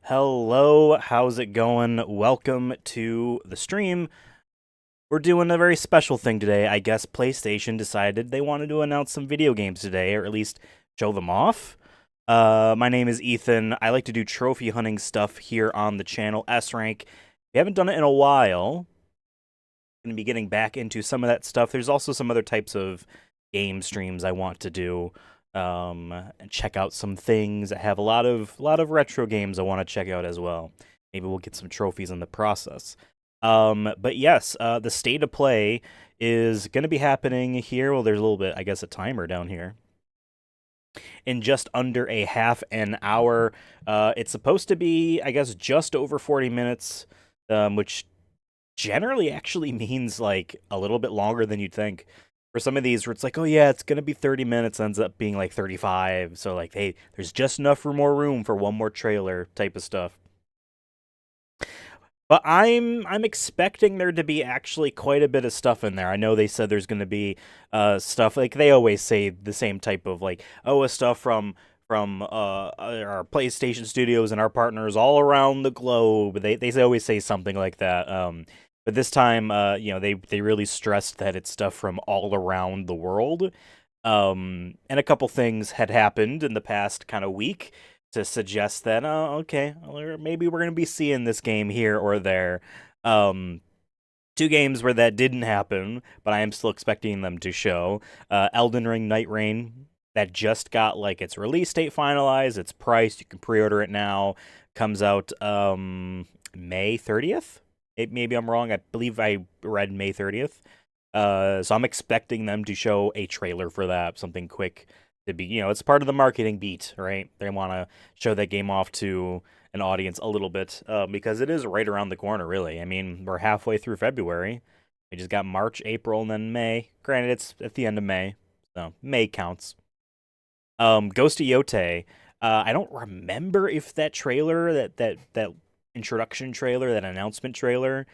Hello, how's it going? Welcome to the stream. We're doing a very special thing today. I guess PlayStation decided they wanted to announce some video games today, or at least show them off. My name is Ethan. I like to do trophy hunting stuff here on the channel, S Rank. We haven't done it in a while. Going to be getting back into some of that stuff. There's also some other types of game streams I want to do. And check out some things. I have a lot of retro games I want to check out as well. Maybe we'll get some trophies in the process. But yes, the state of play is going to be happening here. Well, there's a little bit, I guess, a timer down here. In just under a half an hour. It's supposed to be, I guess, just over 40 minutes, which generally actually means like a little bit longer than you'd think. For some of these where it's like, oh yeah, it's gonna be 30 minutes, ends up being like 35. So like, hey, there's just enough for more room for one more trailer type of stuff. But I'm expecting there to be actually quite a bit of stuff in there. I know they said there's going to be stuff like they always say the same type of like stuff from our PlayStation studios and our partners all around the globe. They always say something like that. But this time, they really stressed that it's stuff from all around the world. And a couple things had happened in the past kind of week to suggest that, okay, well, maybe we're going to be seeing this game here or there. Um, Two games where that didn't happen, but I am still expecting them to show. Elden Ring Night Rain, that just got like its release date finalized, its price, you can pre-order it now. Comes out May 30th. Maybe I'm wrong. I believe I read May 30th. So I'm expecting them to show a trailer for that, something quick to be, it's part of the marketing beat, right? They want to show that game off to an audience a little bit because it is right around the corner, really. I mean, we're halfway through February. We just got March, April, and then May. Granted, it's at the end of May, so May counts. Ghost of Yote. I don't remember if that trailer, that introduction trailer, that announcement trailer,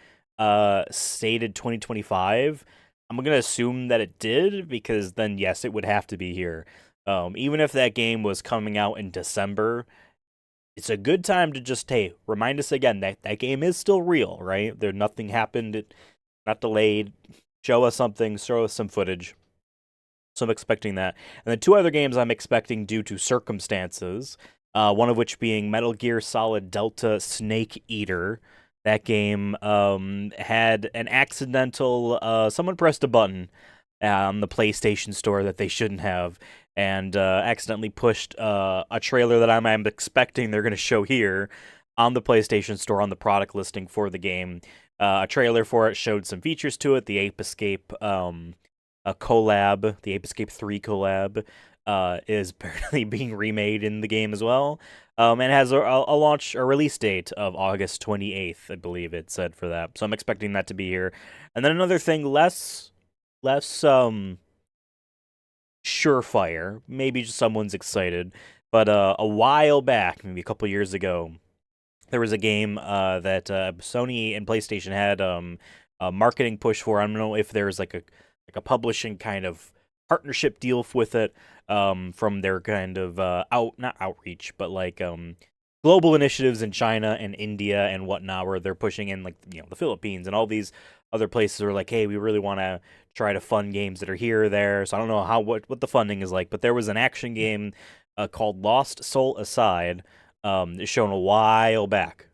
stated 2025. I'm gonna assume that it did because then yes, it would have to be here. Even if that game was coming out in December, it's a good time to just, hey, remind us again that that game is still real, right? There nothing happened, it not delayed. Show us something, show us some footage. So I'm expecting that. And then two other games I'm expecting due to circumstances. One of which being Metal Gear Solid Delta Snake Eater. That game had an accidental, someone pressed a button on the PlayStation Store that they shouldn't have, and accidentally pushed a trailer that I'm expecting they're going to show here on the PlayStation Store on the product listing for the game. A trailer for it showed some features to it. The Ape Escape a collab, the Ape Escape 3 collab, is apparently being remade in the game as well. And has a release date of August 28th, I believe it said for that. So I'm expecting that to be here. And then another thing, less surefire. Maybe just someone's excited. But a while back, maybe a couple years ago, there was a game that Sony and PlayStation had a marketing push for. I don't know if there's like a publishing kind of partnership deal with it from their kind of not outreach, but like global initiatives in China and India and whatnot, where they're pushing in like the Philippines and all these other places are like, hey, we really want to try to fund games that are here or there. So I don't know what the funding is like, but there was an action game called Lost Soul Aside, shown a while back.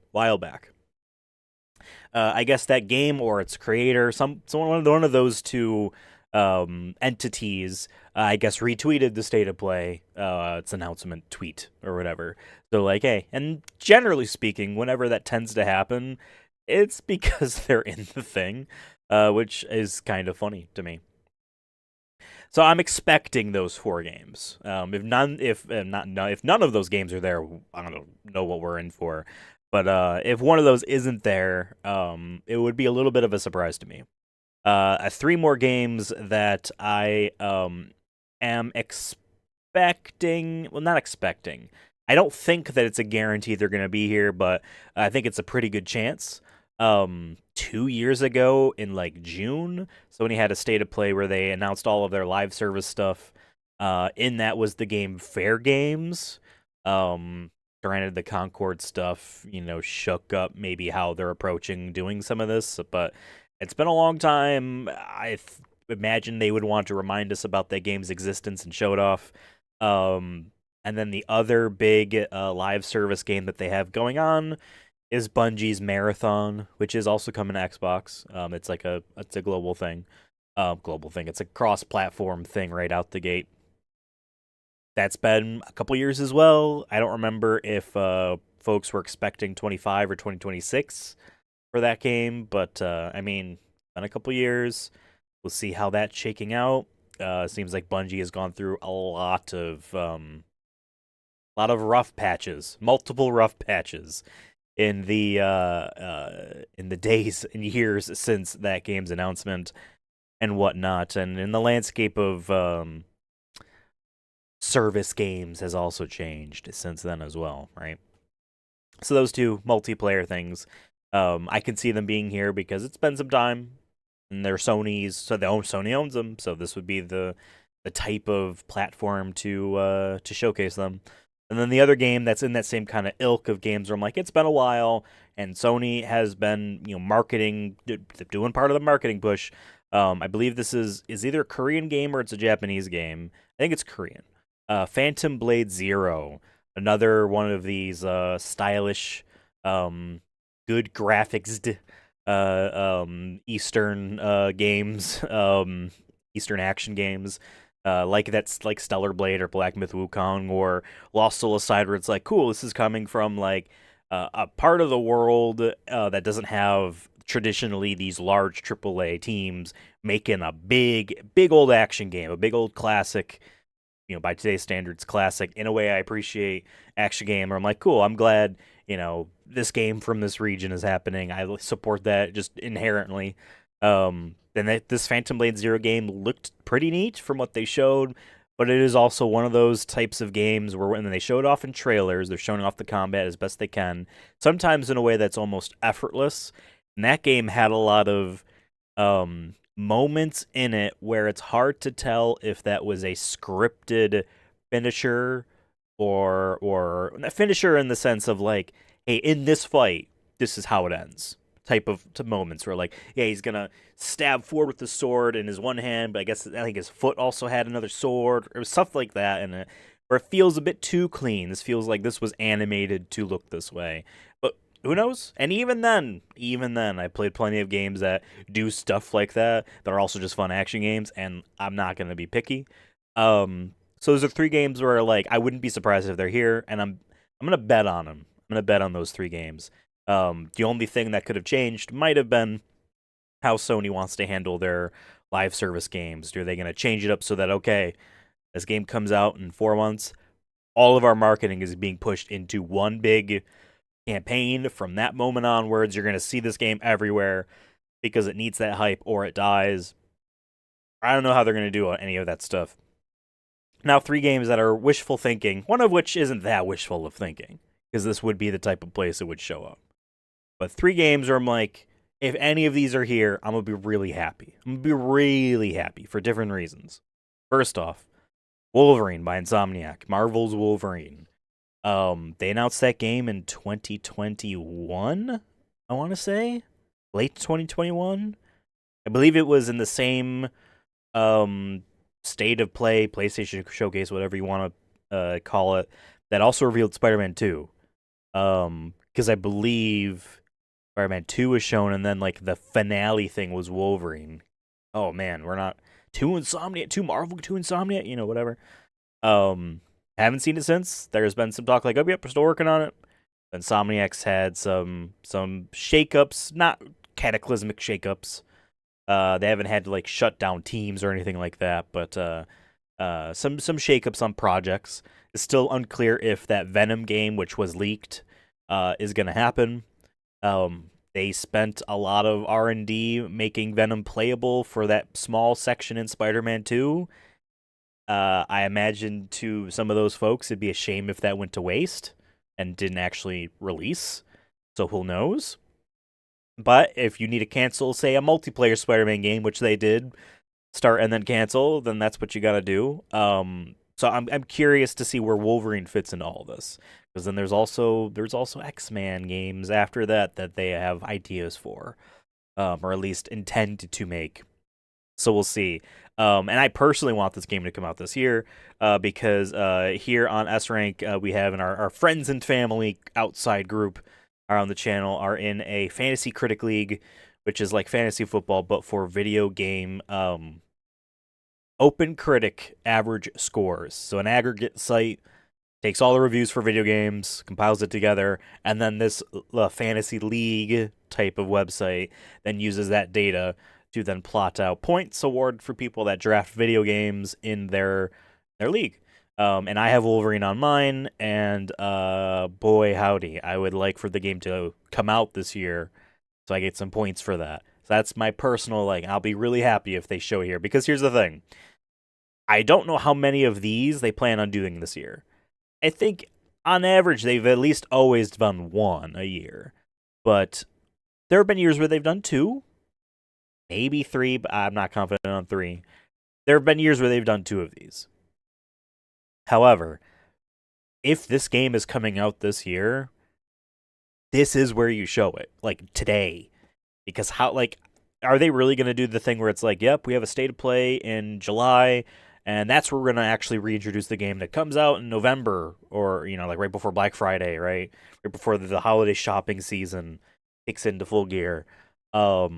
I guess that game or its creator, one of those two entities, I guess retweeted the state of play, its announcement tweet or whatever. So like, hey, and generally speaking, whenever that tends to happen, it's because they're in the thing, which is kind of funny to me. So I'm expecting those four games. If none of those games are there, I don't know what we're in for. But if one of those isn't there, it would be a little bit of a surprise to me. Three more games that I am expecting. Well, not expecting. I don't think that it's a guarantee they're going to be here, but I think it's a pretty good chance. 2 years ago in like June, Sony had a state of play where they announced all of their live service stuff. In that was the game Fair Games. Granted, the Concord stuff, shook up maybe how they're approaching doing some of this, but it's been a long time. Imagine they would want to remind us about that game's existence and show it off. And then the other big live service game that they have going on is Bungie's Marathon, which is also coming to Xbox. It's a global thing. Global thing. It's a cross-platform thing right out the gate. That's been a couple years as well. I don't remember if folks were expecting 25 or 2026 for that game, but I mean, been a couple years. We'll see how that's shaking out. Seems like Bungie has gone through a lot of rough patches, multiple rough patches in the days and years since that game's announcement and whatnot, and in the landscape of service games has also changed since then as well, right? So those two multiplayer things, I can see them being here because it's been some time, and they're Sony's, so Sony owns them, so this would be the type of platform to showcase them. And then the other game that's in that same kind of ilk of games where I'm like, it's been a while, and Sony has been, marketing, doing part of the marketing push. I believe this is either a Korean game or it's a Japanese game. I think it's Korean. Phantom Blade Zero, another one of these stylish, good graphics, Eastern games, Eastern action games. That's like Stellar Blade or Black Myth Wukong or Lost Soul Aside, where it's like, cool, this is coming from like a part of the world that doesn't have traditionally these large AAA teams making a big old action game, a big old classic, by today's standards, classic. In a way, I appreciate action game, where I'm like, cool, I'm glad, this game from this region is happening. I support that just inherently. And this Phantom Blade Zero game looked pretty neat from what they showed, but it is also one of those types of games where when they show it off in trailers, they're showing off the combat as best they can, sometimes in a way that's almost effortless. And that game had a lot of moments in it where it's hard to tell if that was a scripted finisher or a finisher in the sense of like, hey, in this fight, this is how it ends type of moments where like, yeah, he's gonna stab forward with the sword in his one hand, but I think his foot also had another sword or stuff like that, and where it feels a bit too clean. This feels like this was animated to look this way, but who knows? And even then, I played plenty of games that do stuff like that that are also just fun action games, and I'm not gonna be picky. So those are three games where like I wouldn't be surprised if they're here, and I'm gonna bet on them. I'm gonna bet on those three games. The only thing that could have changed might have been how Sony wants to handle their live service games. Are they going to change it up so that, okay, this game comes out in 4 months, all of our marketing is being pushed into one big campaign. From that moment onwards, you're going to see this game everywhere because it needs that hype or it dies. I don't know how they're going to do any of that stuff. Now, three games that are wishful thinking, one of which isn't that wishful of thinking, because this would be the type of place it would show up. But three games where I'm like, if any of these are here, I'm going to be really happy. I'm going to be really happy for different reasons. First off, Wolverine by Insomniac. Marvel's Wolverine. They announced that game in 2021, I want to say. Late 2021. I believe it was in the same state of play, PlayStation Showcase, whatever you want to call it, that also revealed Spider-Man 2. Because I believe Spider-Man 2 was shown, and then like the finale thing was Wolverine. Oh man, we're not two Marvel, two Insomniac, whatever. Haven't seen it since. There's been some talk like, oh yep, we're still working on it. Insomniac's had some shakeups, not cataclysmic shakeups. They haven't had to like shut down teams or anything like that, but some shakeups on projects. It's still unclear if that Venom game, which was leaked, is going to happen. They spent a lot of R&D making Venom playable for that small section in Spider-Man 2. I imagine to some of those folks, it'd be a shame if that went to waste and didn't actually release. So who knows? But if you need to cancel, say, a multiplayer Spider-Man game, which they did, start and then cancel, then that's what you gotta do. So I'm curious to see where Wolverine fits into all this, because then there's also X-Man games after that that they have ideas for, or at least intend to make. So we'll see. And I personally want this game to come out this year, because here on S Rank, we have in our friends and family outside group around the channel are in a fantasy critic league, which is like fantasy football but for video game open critic average scores. So an aggregate site takes all the reviews for video games, compiles it together, and then this fantasy league type of website then uses that data to then plot out points award for people that draft video games in their league. And I have Wolverine on mine, and boy howdy, I would like for the game to come out this year so I get some points for that. So that's my personal, like, I'll be really happy if they show here, because here's the thing. I don't know how many of these they plan on doing this year. I think on average they've at least always done one a year. But there have been years where they've done two, maybe three, but I'm not confident on three. There have been years where they've done two of these. However, if this game is coming out this year, this is where you show it, like today. Because are they really going to do the thing where it's like, yep, we have a state of play in July, and that's where we're going to actually reintroduce the game that comes out in November, or, like right before Black Friday, right? Right before the holiday shopping season kicks into full gear. I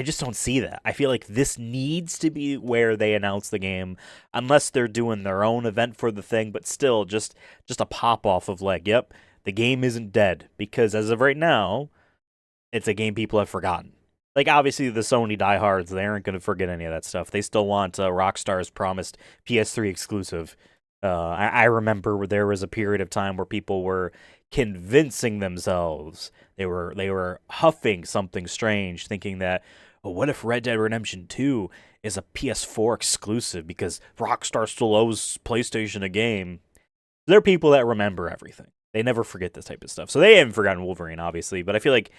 just don't see that. I feel like this needs to be where they announce the game, unless they're doing their own event for the thing, but still just a pop off of like, yep, the game isn't dead, because as of right now, it's a game people have forgotten. Like, obviously, the Sony diehards, they aren't going to forget any of that stuff. They still want Rockstar's promised PS3 exclusive. I remember where there was a period of time where people were convincing themselves, they were huffing something strange, thinking that, oh, what if Red Dead Redemption 2 is a PS4 exclusive because Rockstar still owes PlayStation a game? There are people that remember everything. They never forget this type of stuff. So they haven't forgotten Wolverine, obviously. But I feel like,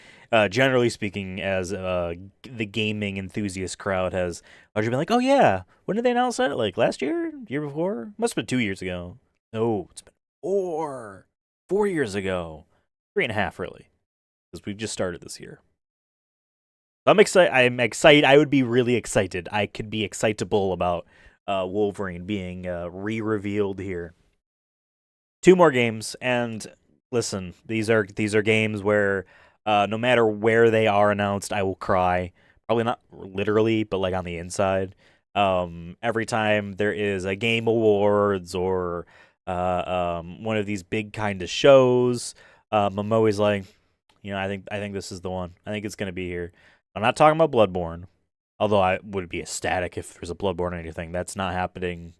generally speaking, as the gaming enthusiast crowd has largely been like, oh, yeah, when did they announce that? Like last year? Year before? Must have been 2 years ago. No, it's been 4 years ago. 3.5, really. Because we've just started this year. I'm excited. I'm excited. I would be really excited. I could be excitable about Wolverine being re-revealed here. Two more games, and listen, these are games where no matter where they are announced, I will cry. Probably not literally, but like on the inside. Every time there is a Game Awards or one of these big kind of shows, I'm always like, I think this is the one. I think it's gonna be here. I'm not talking about Bloodborne, although I would be ecstatic if there's a Bloodborne or anything. That's not happening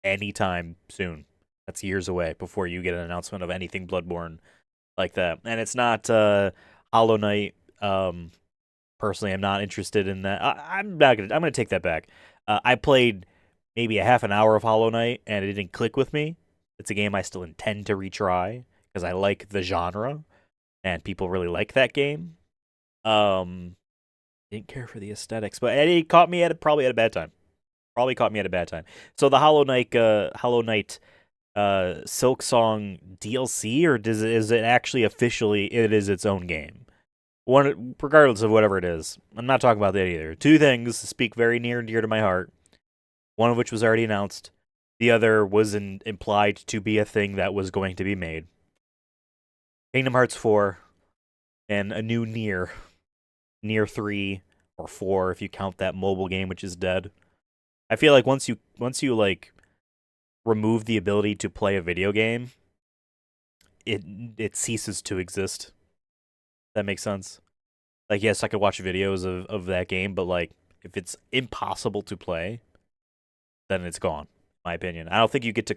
anytime soon. That's years away before you get an announcement of anything Bloodborne like that. And it's not Hollow Knight. Personally, I'm not interested in that. I'm gonna take that back. I played maybe a half an hour of Hollow Knight and it didn't click with me. It's a game I still intend to retry because I like the genre and people really like that game. Didn't care for the aesthetics, but it caught me probably at a bad time. Probably caught me at a bad time. So the Hollow Knight Silk Song DLC, or is it actually officially it is its own game? One, regardless of whatever it is, I'm not talking about that either. Two things speak very near and dear to my heart. One of which was already announced. The other was implied to be a thing that was going to be made. Kingdom Hearts 4 and a new Nier 3 or 4 if you count that mobile game, which is dead. I feel like once you like remove the ability to play a video game, it ceases to exist. That makes sense. Like, yes, I could watch videos of that game, but like if it's impossible to play, then it's gone, in my opinion. I don't think you get to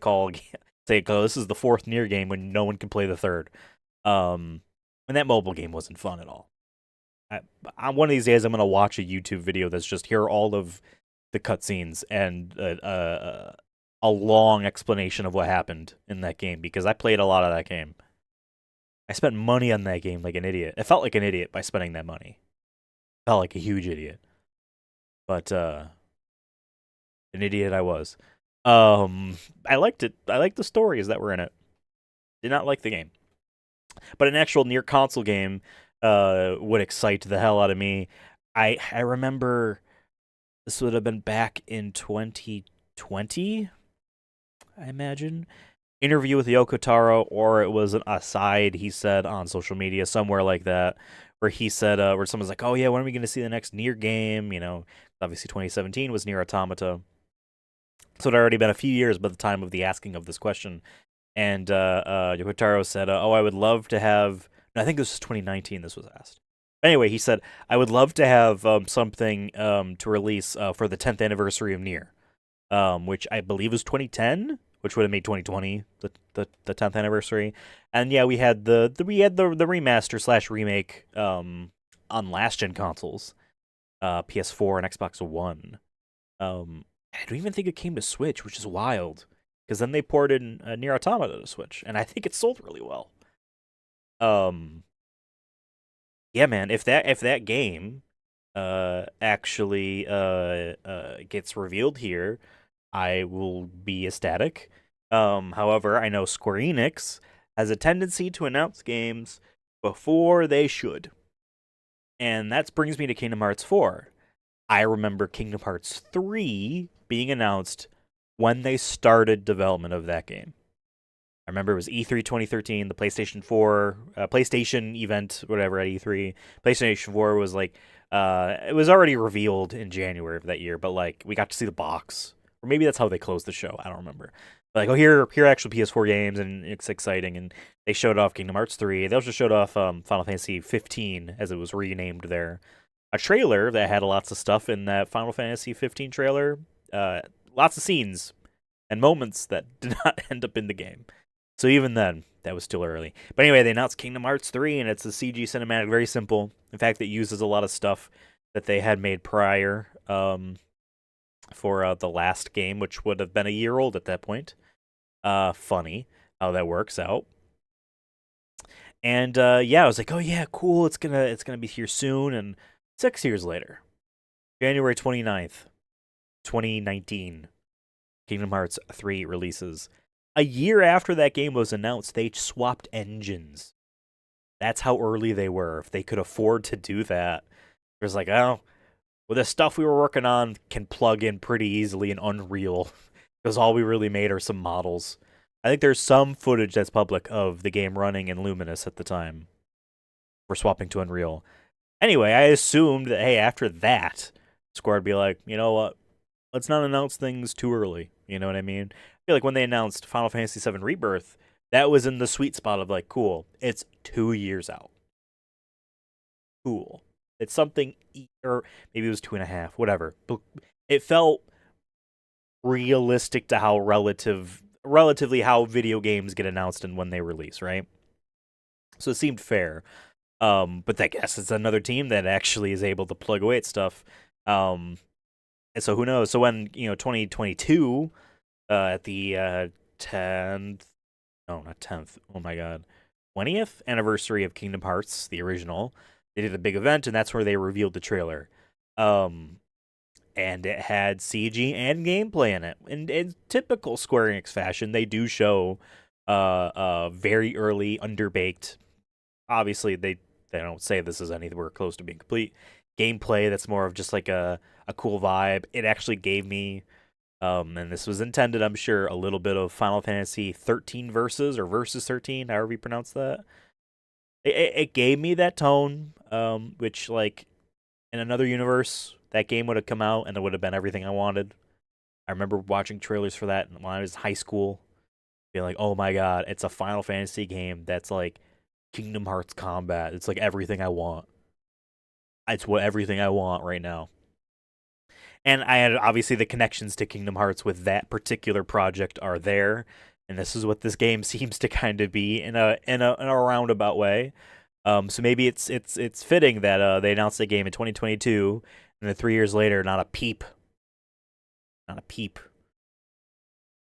say, oh, this is the fourth Nier game when no one can play the third. And that mobile game wasn't fun at all. One of these days I'm gonna watch a YouTube video that's just here are all of the cutscenes and a long explanation of what happened in that game, because I played a lot of that game. I spent money on that game like an idiot. I felt like an idiot by spending that money. Felt like a huge idiot. But an idiot I was. I liked it. I liked the stories that were in it. Did not like the game, but an actual near console game would excite the hell out of me. I remember this would have been back in 2020, I imagine. Interview with Yoko Taro, or it was an aside he said on social media somewhere like that, where he said, where someone's like, "Oh yeah, when are we going to see the next Nier game?" Obviously 2017 was Nier Automata, so it had already been a few years by the time of the asking of this question. And Yoko Taro said, "Oh, I would love to have." No, I think this was 2019. This was asked. Anyway, he said, "I would love to have something to release for the 10th anniversary of Nier." Which I believe was 2010, which would have made 2020 the 10th anniversary. And yeah, we had the remaster slash remake on last gen consoles, PS4 and Xbox One. I don't even think it came to Switch, which is wild because then they ported Nier Automata to Switch, and I think it sold really well. Um, yeah, man, if that game actually gets revealed here, I will be ecstatic. However, I know Square Enix has a tendency to announce games before they should. And that brings me to Kingdom Hearts 4. I remember Kingdom Hearts 3 being announced when they started development of that game. I remember it was E3 2013, the PlayStation 4, PlayStation event, whatever, at E3. PlayStation 4 was like, it was already revealed in January of that year, but like, we got to see the box. Or maybe that's how they closed the show. I don't remember. But like, oh, here are actual PS4 games, and it's exciting. And they showed off Kingdom Hearts 3. They also showed off Final Fantasy 15, as it was renamed there. A trailer that had lots of stuff in that Final Fantasy 15 trailer. Lots of scenes and moments that did not end up in the game. So even then, that was still early. But anyway, they announced Kingdom Hearts 3, and it's a CG cinematic, very simple. In fact, it uses a lot of stuff that they had made prior for the last game, which would have been a year old at that point. Funny how that works out. And yeah, I was like, oh yeah, cool. It's gonna be here soon. And 6 years later, January 29th, 2019, Kingdom Hearts 3 releases. A year after that game was announced, they swapped engines. That's how early they were. If they could afford to do that, it was like, oh, well, the stuff we were working on can plug in pretty easily in Unreal, because all we really made are some models. I think there's some footage that's public of the game running in Luminous at the time. We're swapping to Unreal. Anyway, I assumed that, hey, after that, Square would be like, you know what? Let's not announce things too early. You know what I mean? I feel like when they announced Final Fantasy VII Rebirth, that was in the sweet spot of like, cool, it's 2 years out. Cool. It's something, or maybe it was 2.5, whatever. But it felt realistic to how relatively how video games get announced and when they release, right? So it seemed fair. But I guess it's another team that actually is able to plug away at stuff. And so who knows? So when 2022, at the 10th, no, not 10th. Oh my god, 20th anniversary of Kingdom Hearts, the original, they did a big event, and that's where they revealed the trailer. And it had CG and gameplay in it. And in typical Square Enix fashion, they do show very early, underbaked. Obviously, they don't say this is anywhere close to being complete gameplay. That's more of just like a cool vibe. It actually gave me, and this was intended, I'm sure, a little bit of Final Fantasy 13 Versus, or Versus 13, however you pronounce that. It gave me that tone, which, like, in another universe, that game would have come out and it would have been everything I wanted. I remember watching trailers for that when I was in high school, being like, oh my god, it's a Final Fantasy game that's like Kingdom Hearts combat. It's like everything I want. It's what everything I want right now. And I had, obviously, the connections to Kingdom Hearts with that particular project are there, and this is what this game seems to kind of be in a roundabout way. So maybe it's fitting that they announced the game in 2022, and then 3 years later, not a peep. Not a peep.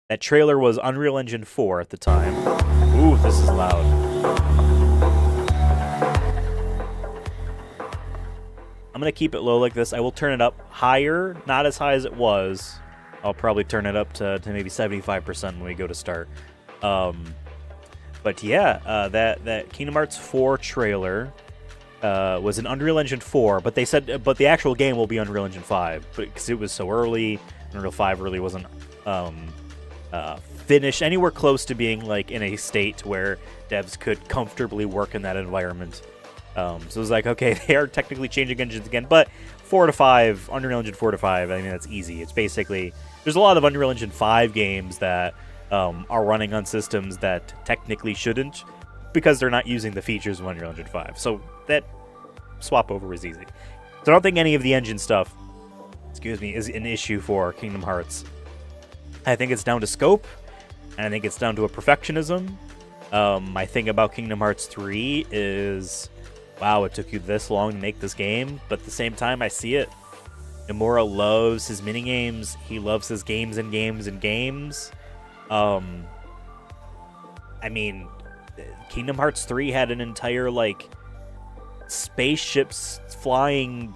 That trailer was Unreal Engine 4 at the time. Ooh, this is loud. I'm going to keep it low like this. I will turn it up higher, not as high as it was, I'll probably turn it up to maybe 75% when we go to start. Um, but yeah, that Kingdom Hearts 4 trailer was an Unreal Engine 4, but they said, but the actual game will be Unreal Engine 5, because it was so early. Unreal 5 really wasn't finished anywhere close to being like in a state where devs could comfortably work in that environment. So it was like, okay, they are technically changing engines again, but 4 to 5, Unreal Engine 4 to 5, I mean, that's easy. It's basically, there's a lot of Unreal Engine 5 games that are running on systems that technically shouldn't, because they're not using the features of Unreal Engine 5. So that swap over is easy. So I don't think any of the engine stuff, is an issue for Kingdom Hearts. I think it's down to scope, and I think it's down to a perfectionism. My thing about Kingdom Hearts 3 is, wow, it took you this long to make this game, but at the same time, I see it. Nomura loves his minigames. He loves his games and games and games. I mean, Kingdom Hearts 3 had an entire, like, spaceships flying,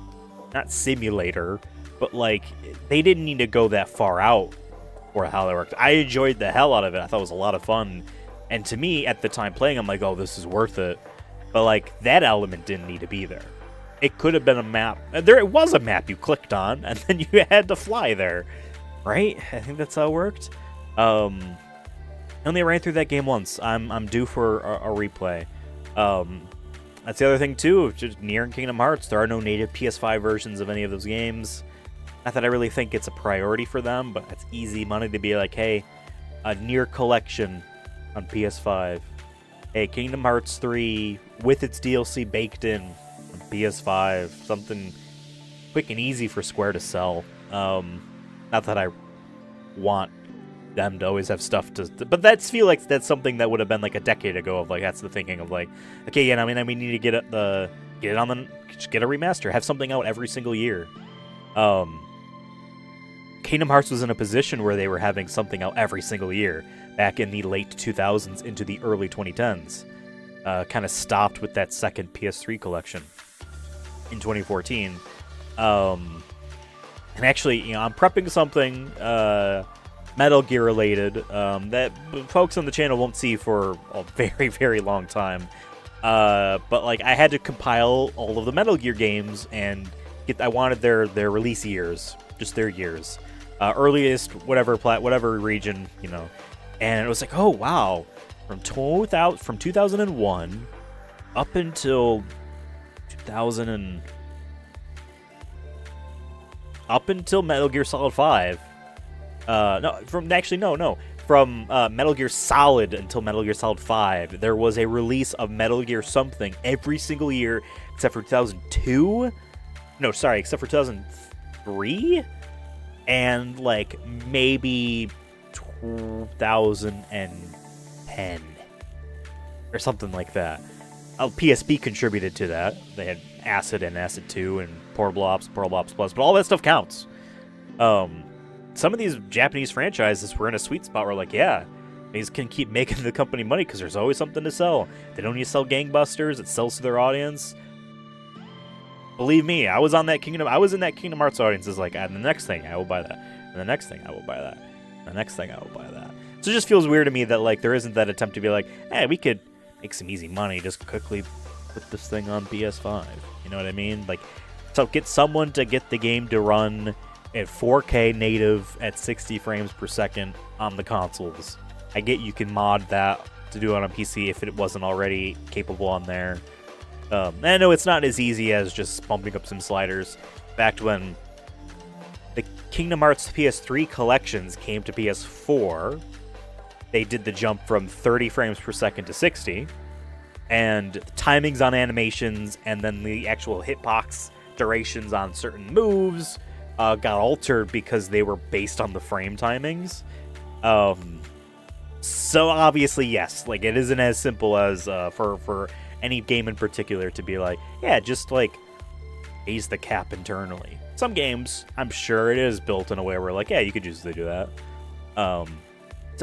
not simulator, but, like, they didn't need to go that far out for how that worked. I enjoyed the hell out of it. I thought it was a lot of fun. And to me, at the time playing, I'm like, oh, this is worth it. But, like, that element didn't need to be there. It could have been a map. There was a map you clicked on, and then you had to fly there. Right? I think that's how it worked. I only ran through that game once. I'm due for a replay. That's the other thing, too. Just Nier and Kingdom Hearts, there are no native PS5 versions of any of those games. Not that I really think it's a priority for them, but it's easy money to be like, hey, a Nier collection on PS5. Hey, Kingdom Hearts 3 with its DLC baked in on PS5. Something quick and easy for Square to sell. Not that I want them to always have stuff but that's feel like that's something that would have been like a decade ago of like, that's the thinking of like, okay, yeah, I mean, we need to get it on the, just get a remaster, have something out every single year. Kingdom Hearts was in a position where they were having something out every single year back in the late 2000s into the early 2010s. Kind of stopped with that second PS3 collection in 2014. And actually, I'm prepping something Metal Gear related that folks on the channel won't see for a very, very long time. But like, I had to compile all of the Metal Gear games and I wanted their release years, just their years. Earliest, whatever region, and it was like, oh wow, from 2001 up until 2000 up until Metal Gear Solid 5. From Metal Gear Solid until Metal Gear Solid 5, there was a release of Metal Gear something every single year except for 2002. No, sorry, except for 2003. And, like, maybe 2010. Or something like that. PSP contributed to that. They had Acid and Acid 2 and Portable Ops Plus, but all that stuff counts. Some of these Japanese franchises were in a sweet spot where, like, yeah, these can keep making the company money because there's always something to sell. They don't need to sell gangbusters. It sells to their audience. Believe me, I was in that Kingdom Hearts audience. Is like, the next thing I will buy that, and the next thing I will buy that, and the next thing I will buy that. So it just feels weird to me that like there isn't that attempt to be like, hey, we could make some easy money, just quickly put this thing on PS5. You know what I mean? Like, so get someone to get the game to run at 4K native at 60 frames per second on the consoles. I get you can mod that to do it on a PC if it wasn't already capable on there. I know it's not as easy as just bumping up some sliders. Back when the Kingdom Hearts PS3 collections came to PS4, they did the jump from 30 frames per second to 60, and timings on animations and then the actual hitbox durations on certain moves got altered because they were based on the frame timings. So obviously, yes, like it isn't as simple as for any game in particular to be like, yeah, just like raise the cap internally. Some games, I'm sure it is built in a way where like, yeah, you could usually do that. So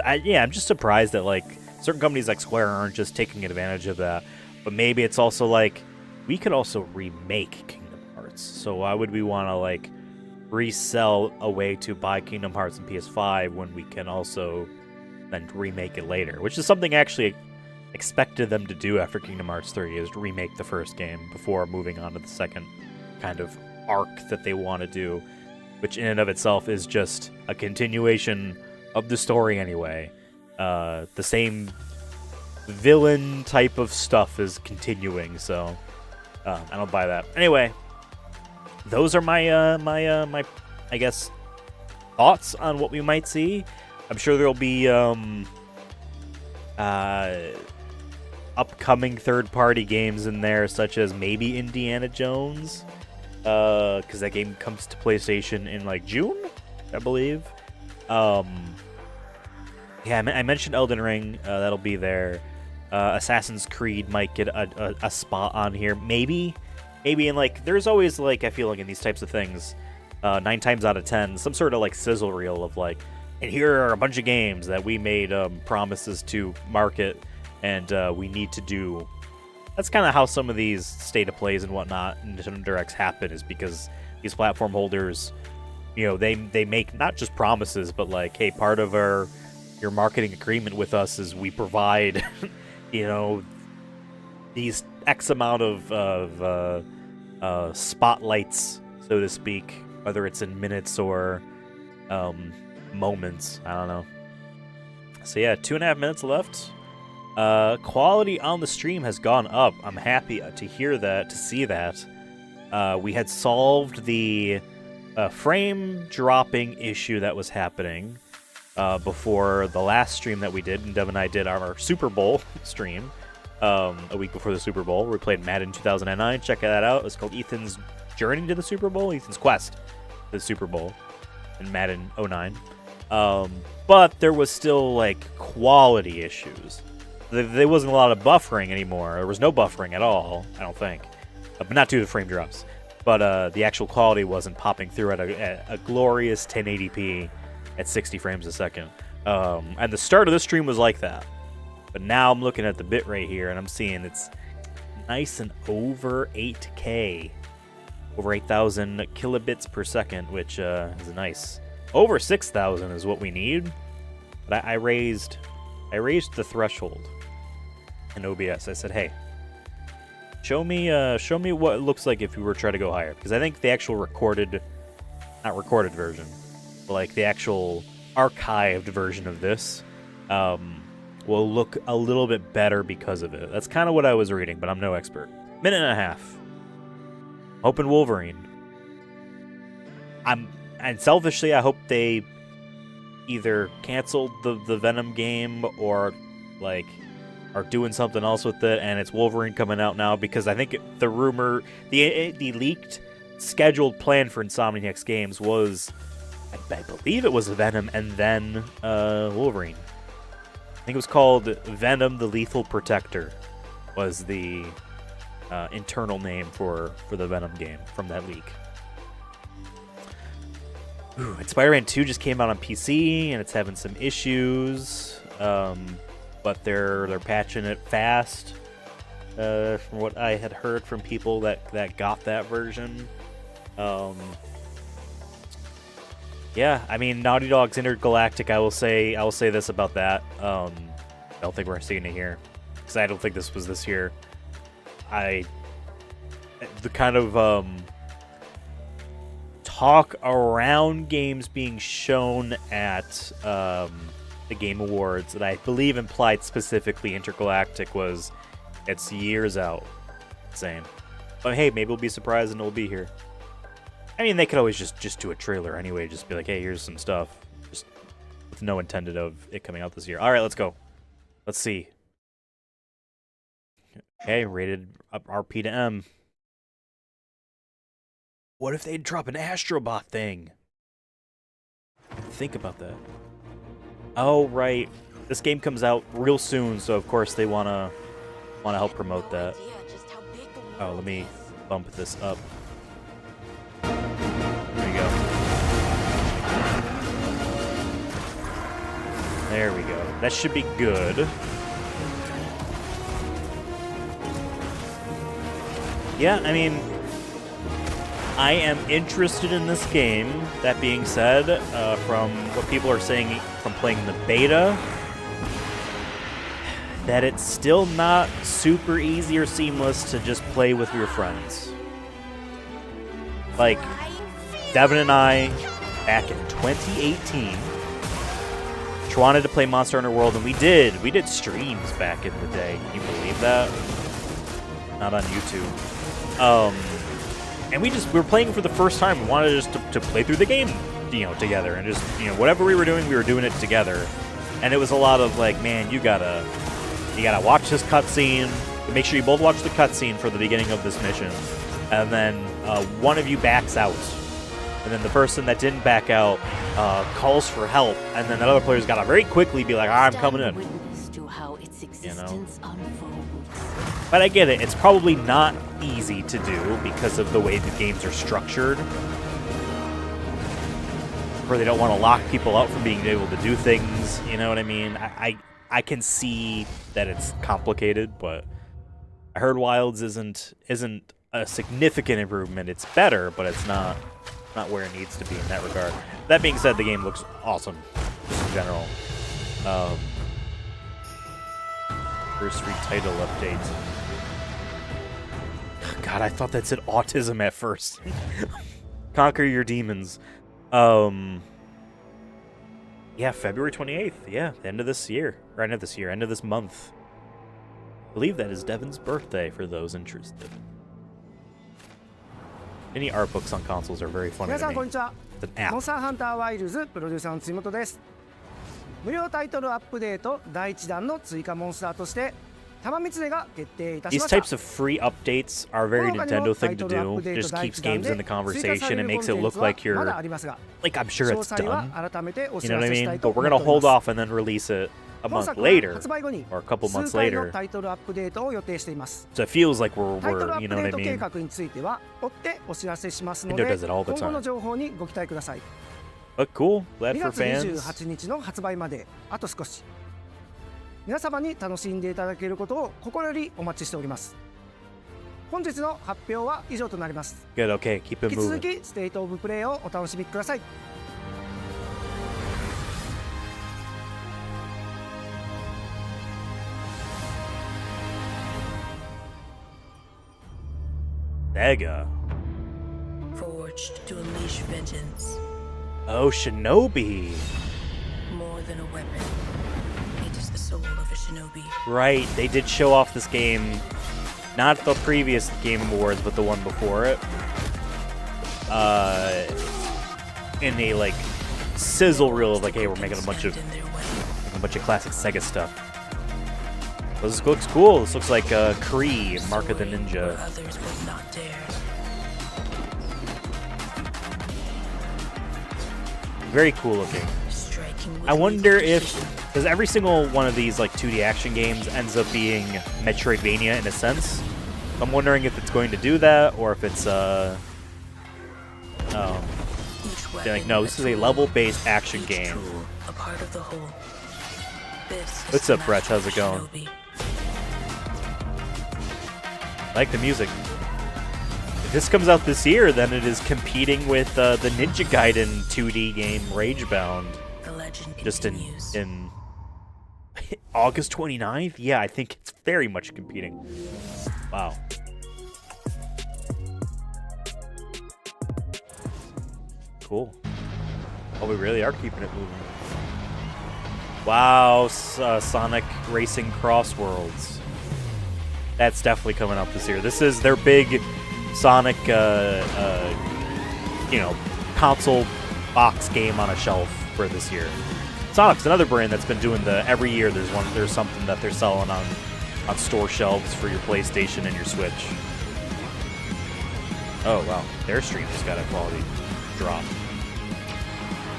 I'm just surprised that like certain companies like Square aren't just taking advantage of that. But maybe it's also like, we could also remake Kingdom Hearts. So why would we want to like resell a way to buy Kingdom Hearts and PS5 when we can also then remake it later, which is something I actually expected them to do after Kingdom Hearts 3, is to remake the first game before moving on to the second kind of arc that they want to do, which in and of itself is just a continuation of the story anyway. The same villain type of stuff is continuing, so I don't buy that. Anyway, those are my my I guess thoughts on what we might see. I'm sure there'll be upcoming third-party games in there, such as maybe Indiana Jones, because that game comes to PlayStation in like June, I believe. Yeah, I mentioned Elden Ring. That'll be there. Assassin's Creed might get a spot on here, maybe. And like, there's always like, I feel like in these types of things, 9 times out of 10, some sort of like sizzle reel of like, and here are a bunch of games that we made promises to market, and we need to do. That's kind of how some of these state of plays and whatnot and Nintendo Directs happen, is because these platform holders, you know, they make not just promises, but like, hey, part of your marketing agreement with us is we provide, you know, these X amount of spotlights, so to speak, whether it's in minutes or moments. I don't know. So yeah, 2.5 minutes left. Quality on the stream has gone up. I'm happy to hear that, to see that. We had solved the frame dropping issue that was happening before the last stream that we did, and Dev and I did our Super Bowl stream a week before the Super Bowl. We played Madden 2009. Check that out. It's called Ethan's Journey to the Super Bowl, Ethan's Quest to the Super Bowl in Madden 09. But there was still like quality issues. There wasn't a lot of buffering anymore. There was no buffering at all, I don't think. But not due to frame drops. But the actual quality wasn't popping through at a glorious 1080p at 60 frames a second. And the start of the stream was like that. But now I'm looking at the bitrate here, and I'm seeing it's nice and over 8K. Over 8,000 kilobits per second, which is nice. Over 6,000 is what we need. But I raised the threshold in OBS. I said, hey, show me what it looks like if we were trying to go higher. Because I think the actual not recorded version, but like the actual archived version of this will look a little bit better because of it. That's kind of what I was reading, but I'm no expert. Minute and a half. Open Wolverine. And selfishly, I hope they either canceled the Venom game or like are doing something else with it, and it's Wolverine coming out now, because I think the rumor, the leaked scheduled plan for Insomniacs games was, I believe it was Venom and then Wolverine. I think it was called Venom the Lethal Protector was the internal name for the Venom game from that leak. Ooh, and Spider-Man 2 just came out on PC, and it's having some issues, but they're patching it fast, from what I had heard from people that got that version. Yeah, I mean, Naughty Dog's Intergalactic, I will say this about that. I don't think we're seeing it here, because I don't think this was this year. The kind of talk around games being shown at the Game Awards that I believe implied specifically Intergalactic was it's years out. Same. But hey, maybe we'll be surprised and it'll be here. I mean, they could always just do a trailer anyway, just be like, hey, here's some stuff. Just with no intended of it coming out this year. Alright, let's go. Let's see. Okay, rated up RP to M. What if they drop an Astrobot thing? Think about that. Oh, right. This game comes out real soon, so of course they wanna help promote that. Oh, let me bump this up. There you go. There we go. That should be good. Yeah, I mean, I am interested in this game. That being said, from what people are saying from playing the beta, that it's still not super easy or seamless to just play with your friends. Like, Devin and I, back in 2018, wanted to play Monster Hunter World, and we did streams back in the day. Can you believe that? Not on YouTube. And we were playing for the first time. We wanted just to play through the game, together, and just, whatever we were doing it together. And it was a lot of like, man, you gotta watch this cutscene. Make sure you both watch the cutscene for the beginning of this mission, and then one of you backs out. And then the person that didn't back out calls for help, and then the other player's got to very quickly be like, I'm coming in. But I get it. It's probably not easy to do because of the way the games are structured. Or they don't want to lock people out from being able to do things. You know what I mean? I can see that it's complicated, but I heard Wilds isn't a significant improvement. It's better, but it's not where it needs to be in that regard. That being said, the game looks awesome, just in general. First free title update. God, I thought that said autism at first. Conquer your demons. Yeah, February 28th. Yeah, end of this year. Or end of this month. I believe that is Devin's birthday for those interested. Any art books on consoles are very funny to me. It's an app. モンスターハンターワイルズプロデューサーの辻本です。無料タイトルアップデート第1弾の追加モンスターとして玉三つが決定いたしました。 These types of free updates are a very Nintendo thing to do. It just keeps games in the conversation and makes it look like you're like I'm sure it's done. You know what I mean? But we're gonna hold off and then release it a month later or a couple months later. So it feels like we're you know what I mean? Nintendo does it all the time. But cool, glad for fans. 28日の発売まであと少し。皆様に楽しんでいただけることを心よりお待ちしております。本日の発表は以上となります。Good, okay, keep it moving. 引き続きステートオブプレイをお楽しみください。Sega. Forged to unleash vengeance. Oh, Shinobi. More than a weapon. It is the soul of a shinobi. Right, they did show off this game. Not the previous Game Awards, but the one before it. In a like sizzle reel of like, hey, we're making a bunch of classic Sega stuff. This looks cool. This looks like Kree, Mark of the Ninja. Others would not dare. Very cool looking. I wonder if, because every single one of these like 2D action games ends up being Metroidvania in a sense. I'm wondering if it's going to do that or if it's like, no, this is a level-based action game. What's up, Brett? How's it going? I like the music. If this comes out this year, then it is competing with the Ninja Gaiden 2D game Ragebound. Just in August 29th? Yeah, I think it's very much competing. Wow. Cool. Oh, we really are keeping it moving. Wow, Sonic Racing Crossworlds. That's definitely coming out this year. This is their big Sonic, console box game on a shelf for this year. Sonic's another brand that's been doing every year there's something that they're selling on store shelves for your PlayStation and your Switch. Oh wow, their stream just got a quality drop.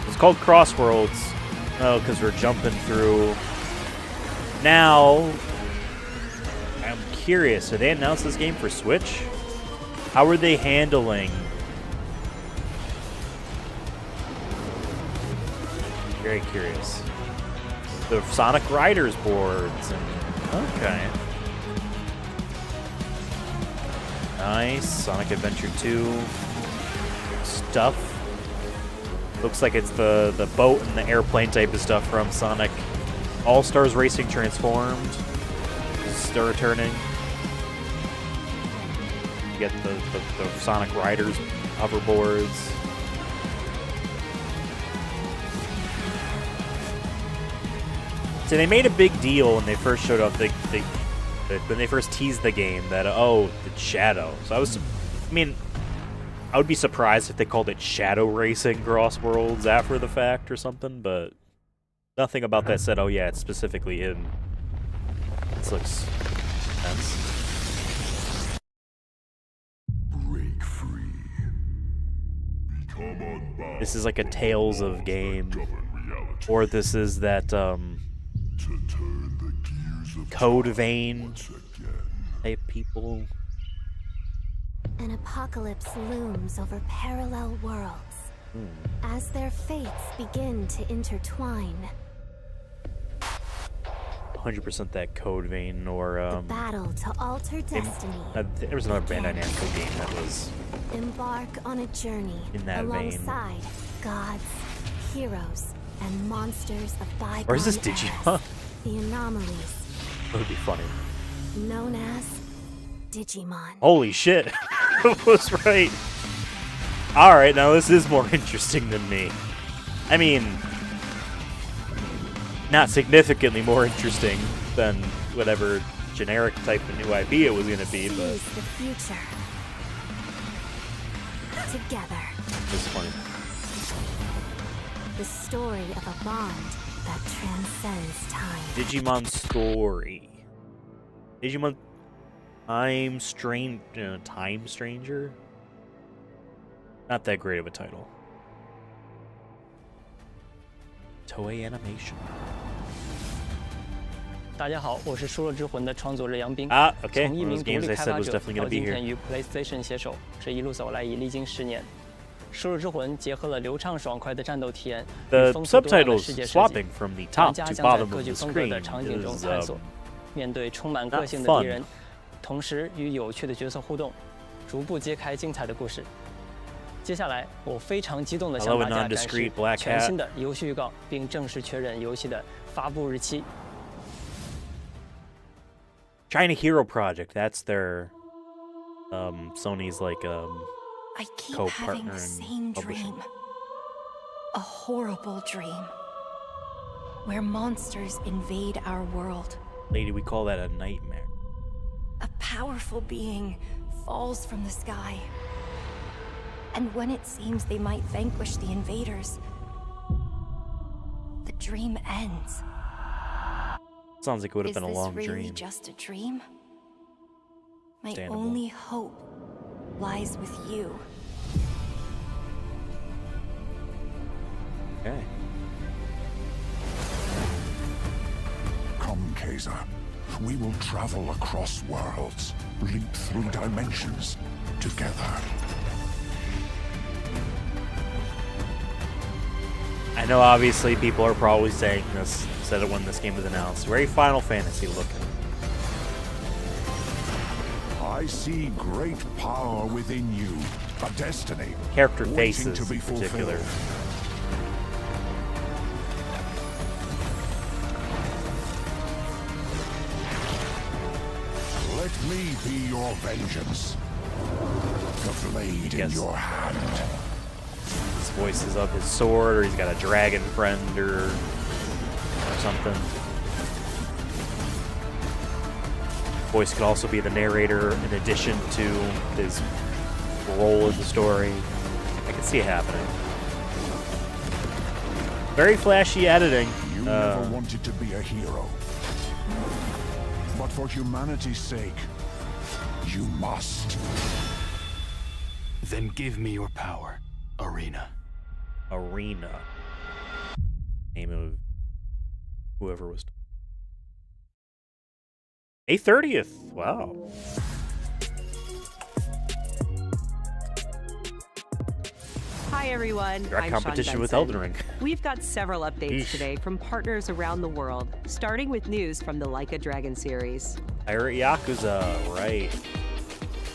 It's called Crossworlds. Oh, because we're jumping through. Now, I'm curious, did they announce this game for Switch? How are they handling? Very curious. The Sonic Riders boards and okay. Nice. Sonic Adventure 2. stuff. Looks like it's the boat and the airplane type of stuff from Sonic All-Stars Racing Transformed. Is returning. You get the Sonic Riders hoverboards. So they made a big deal when they first showed up. When they first teased the game, that it's Shadow. So I would be surprised if they called it Shadow Racing Cross Worlds after the fact or something. But nothing about that said, oh yeah, it's specifically him. This looks intense. Break free. Become unbound. This is like a Tales of game, or this is that To turn the gears of Code time Vein once again. type people. An apocalypse looms over parallel worlds as their fates begin to intertwine. 100% that Code Vein, or The battle to alter destiny. there was another Bandai Namco game that was Embark on a journey in that vein. alongside gods, heroes, and monsters of bygone Or is this eras. Digimon? The anomalies That would be funny. known as Digimon. Holy shit! I was right. Alright, now this is more interesting than me. I mean, not significantly more interesting than whatever generic type of new IP it was going to be, but Seize the future. Together. it's funny. The story of a bond that transcends time. Digimon Story. Digimon Time Stranger? Not that great of a title. Toei Animation. 大家好，我是《输入之魂》的创作者杨斌。 Okay. 从一 One of 名 those 独 games 立 I 开 said 发 was 者 definitely 到 going to be 今 here. 天与 PlayStation 携手，这一路走来已历经10年。《输入之魂》结合了流畅爽快的战斗体验与 The 丰富多样的 subtitles 世界设计， swapping from the 玩 top 家 to 将在 bottom 各 of 具 the 风格的 screen 场景中 is 探索，面对充满 not 个性的 fun. 敌人，同时与有趣的角色互动，逐步揭开精彩的故事。接下来，我非常激动地向 Hello, 大 a 家展示 nondiscreet black 全 hat. 新的游戏预告，并正式确认游戏的发布日期。 China Hero Project. That's their Sony's I keep having co-partner the in same publishing. dream. A horrible dream. Where monsters invade our world. Lady, we call that a nightmare. A powerful being falls from the sky. And when it seems they might vanquish the invaders, the dream ends. Sounds like it would have Is been a this long really dream. just a dream? My Understandable. only hope lies with you. Okay. Come, Kaiser. We will travel across worlds, leap through dimensions, together. I know obviously people are probably saying this, said it when this game was announced. Very Final Fantasy looking. I see great power within you, a destiny Character waiting faces to be in particular. fulfilled. Let me be your vengeance. The blade in Yes. your hand. His voice is of his sword, or he's got a dragon friend, or something. Voice could also be the narrator in addition to his role in the story. I can see it happening. Very flashy editing. You never wanted to be a hero. But for humanity's sake, you must. Then give me your power, Arena. Arena. Name of whoever was. May 30th. Wow. Hi everyone, Direct I'm competition Sean with Benson. Elden Ring. We've got several updates Eesh. today from partners around the world, starting with news from the Like a Dragon series. Pirate Yakuza, right.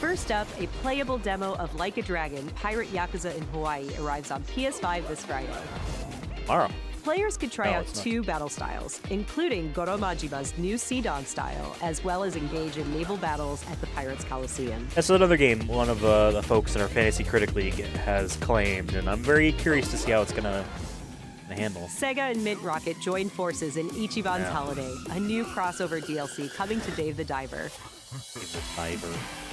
First up, a playable demo of Like a Dragon, Pirate Yakuza in Hawaii arrives on PS5 this Friday. Tomorrow. Players could try No, out it's not. 2 battle styles, including Goro Majima's new Sea Dawn style, as well as engage in naval battles at the Pirates Coliseum. That's another game one of the folks in our Fantasy Critic League has claimed, and I'm very curious to see how it's gonna handle. Sega and Mint Rocket joined forces in Ichiban's Yeah. Holiday, a new crossover DLC coming to Dave the Diver. Diver.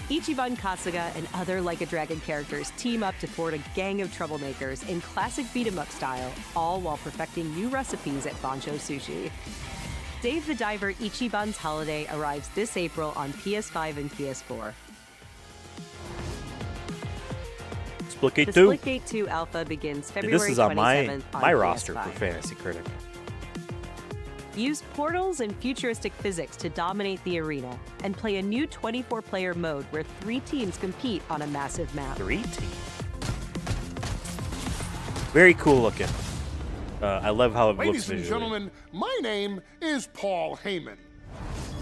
Ichiban Kasuga and other Like a Dragon characters team up to thwart a gang of troublemakers in classic beat-em-up style, all while perfecting new recipes at Bancho Sushi. Dave the Diver Ichiban's Holiday arrives this April on PS5 and PS4. Splitgate The 2. Splitgate 2 alpha begins And February this is on 27th my on roster PS5. for Fantasy Critic. Use portals and futuristic physics to dominate the arena, and play a new 24-player mode where 3 teams compete on a massive map. 3 teams. Very cool looking. I love how it looks Ladies and visually. gentlemen, my name is Paul Heyman.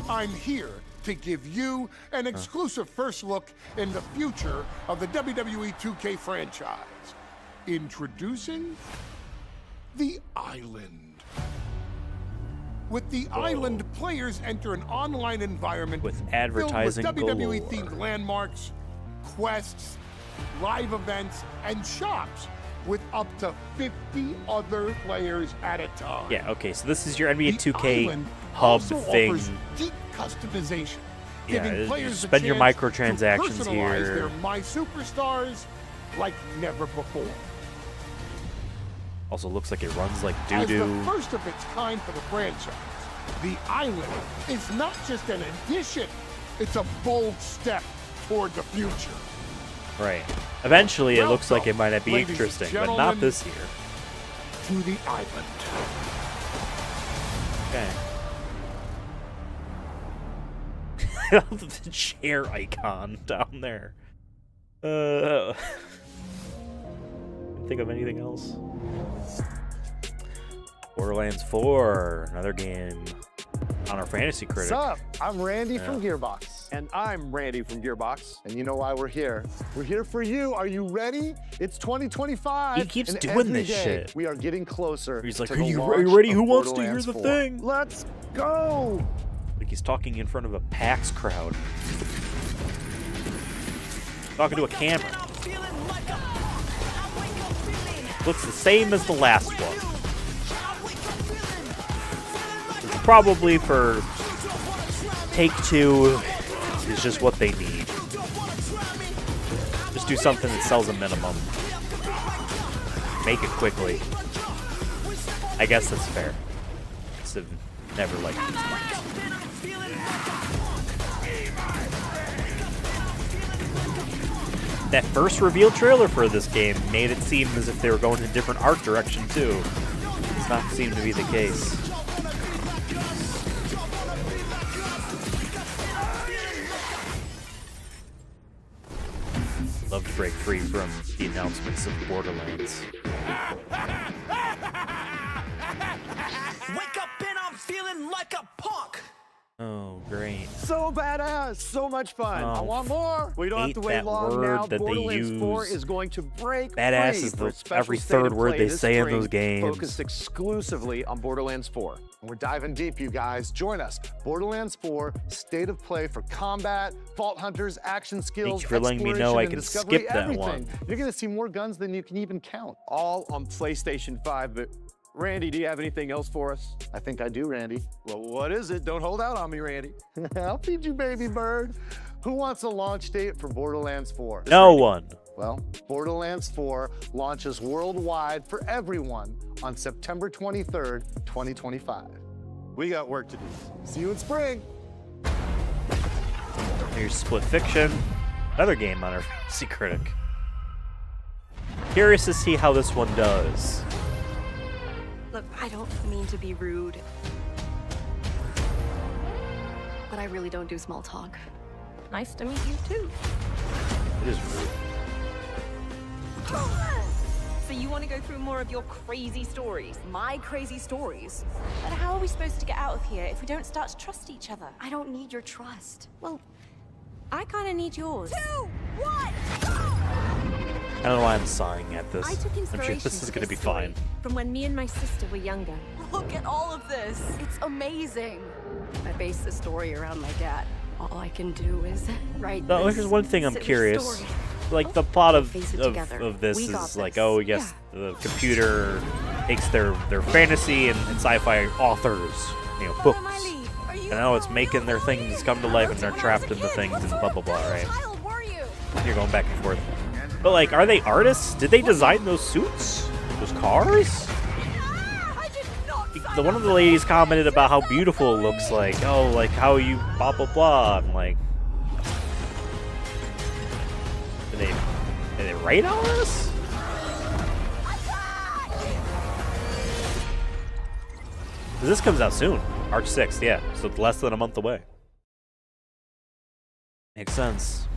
I'm here to give you an exclusive first look in the future of the WWE 2K franchise. Introducing the Island. With the Island, players enter an online environment With advertising filled with galore. WWE-themed landmarks, quests, live events, and shops with up to 50 other players at a time. Yeah, okay, so this is your NBA The 2K Island hub also thing. offers deep customization, Yeah, giving you players spend a your chance microtransactions to personalize here. their My Superstars like never before. Also looks like it runs like As the doo-doo. first of its kind for the franchise, the Island is not just an addition, it's a bold step toward the future. Right. Eventually, it looks like Welcome, it might not be ladies and interesting, but not gentlemen. this year. To the Island. Okay. The chair icon down there. Think of anything else? Borderlands 4, another game on our Fantasy Critic. Sup? I'm Randy Yeah. from Gearbox. And I'm Randy from Gearbox. And you know why we're here. We're here for you. Are you ready? It's 2025. He keeps and doing every this day shit. We are getting closer. He's like, to are the you launch ready? of Who wants to hear Borderlands the 4. thing? Let's go. Like he's talking in front of a PAX crowd. Talking to a camera. Looks the same as the last one. It's probably for Take-Two is just what they need. Just do something that sells a minimum. Make it quickly. I guess that's fair. I've never liked these games. That first reveal trailer for this game made it seem as if they were going in a different art direction too. Does not seem to be the case. Love to break free from the announcements of Borderlands. Wake up and I'm feeling like a punk. Oh, great. So badass. So much fun. I Oh, want more. We don't have hate to wait that long word now. that they Borderlands 4 use. is going to break Badass free is for a the- special every state third of word play they this say in spring, those games. Focused exclusively on Borderlands 4. And we're diving deep, you guys. Join us. Borderlands 4, State of Play for combat, Vault Hunters, action skills, you for letting me know I exploration, can and discovery, skip that everything. one. You're going to see more guns than you can even count. All on PlayStation 5, but Randy, do you have anything else for us? I think I do, Randy. Well, what is it? Don't hold out on me, Randy. I'll feed you, baby bird. Who wants a launch date for Borderlands 4? No one. Well, Borderlands 4 launches worldwide for everyone on September 23rd, 2025. We got work to do. See you in spring. Here's Split Fiction, another game on our Fantasy Critic. Curious to see how this one does. Look, I don't mean to be rude, but I really don't do small talk. Nice to meet you, too. It is rude. So you want to go through more of your crazy stories? My crazy stories. But how are we supposed to get out of here if we don't start to trust each other? I don't need your trust. Well, I kind of need yours. 2, 1, I don't know why I'm sighing at this. I took I'm inspiration sure this is for gonna be story fine. from when me and my sister were younger. Look at all of this. It's amazing. I base the story around my dad. All I can do is write. No, this here's one thing I'm silly curious. story. Like the plot of Face it together. this We got is like, this. oh yes, the computer takes their fantasy and sci-fi authors, you know, books, and now it's making their things come to life and they're trapped in the things and blah blah blah, right? You're going back and forth. But like, are they artists? Did they design those suits? Those cars? The one of the ladies commented about how beautiful it looks like. Oh, like how you blah blah blah. I'm like, did they write all this? This comes out soon, March 6th. Yeah, so it's less than a month away. Makes sense.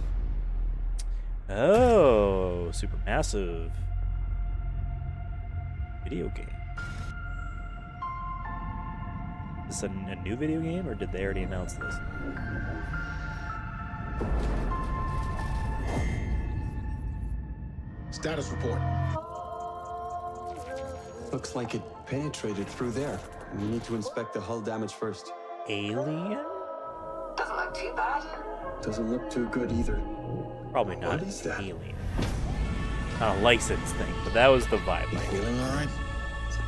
Oh, supermassive video game. Is this a new video game, or did they already announce this? Status report. Looks like it penetrated through there. We need to inspect the hull damage first. Alien? Doesn't look too bad. Doesn't look too good either. Probably not. What is that? Alien. Not a license thing, but that was the vibe. You feeling all right?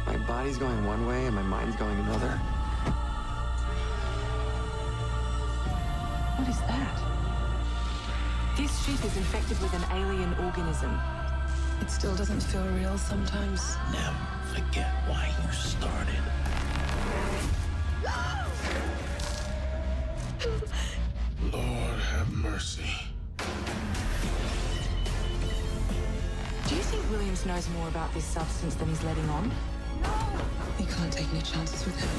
My body's going one way and my mind's going another. What is that? This ship is infected with an alien organism. It still doesn't feel real sometimes. Never forget why you started. Lord have mercy. Do you think Williams knows more about this substance than he's letting on? You can't take any chances with him.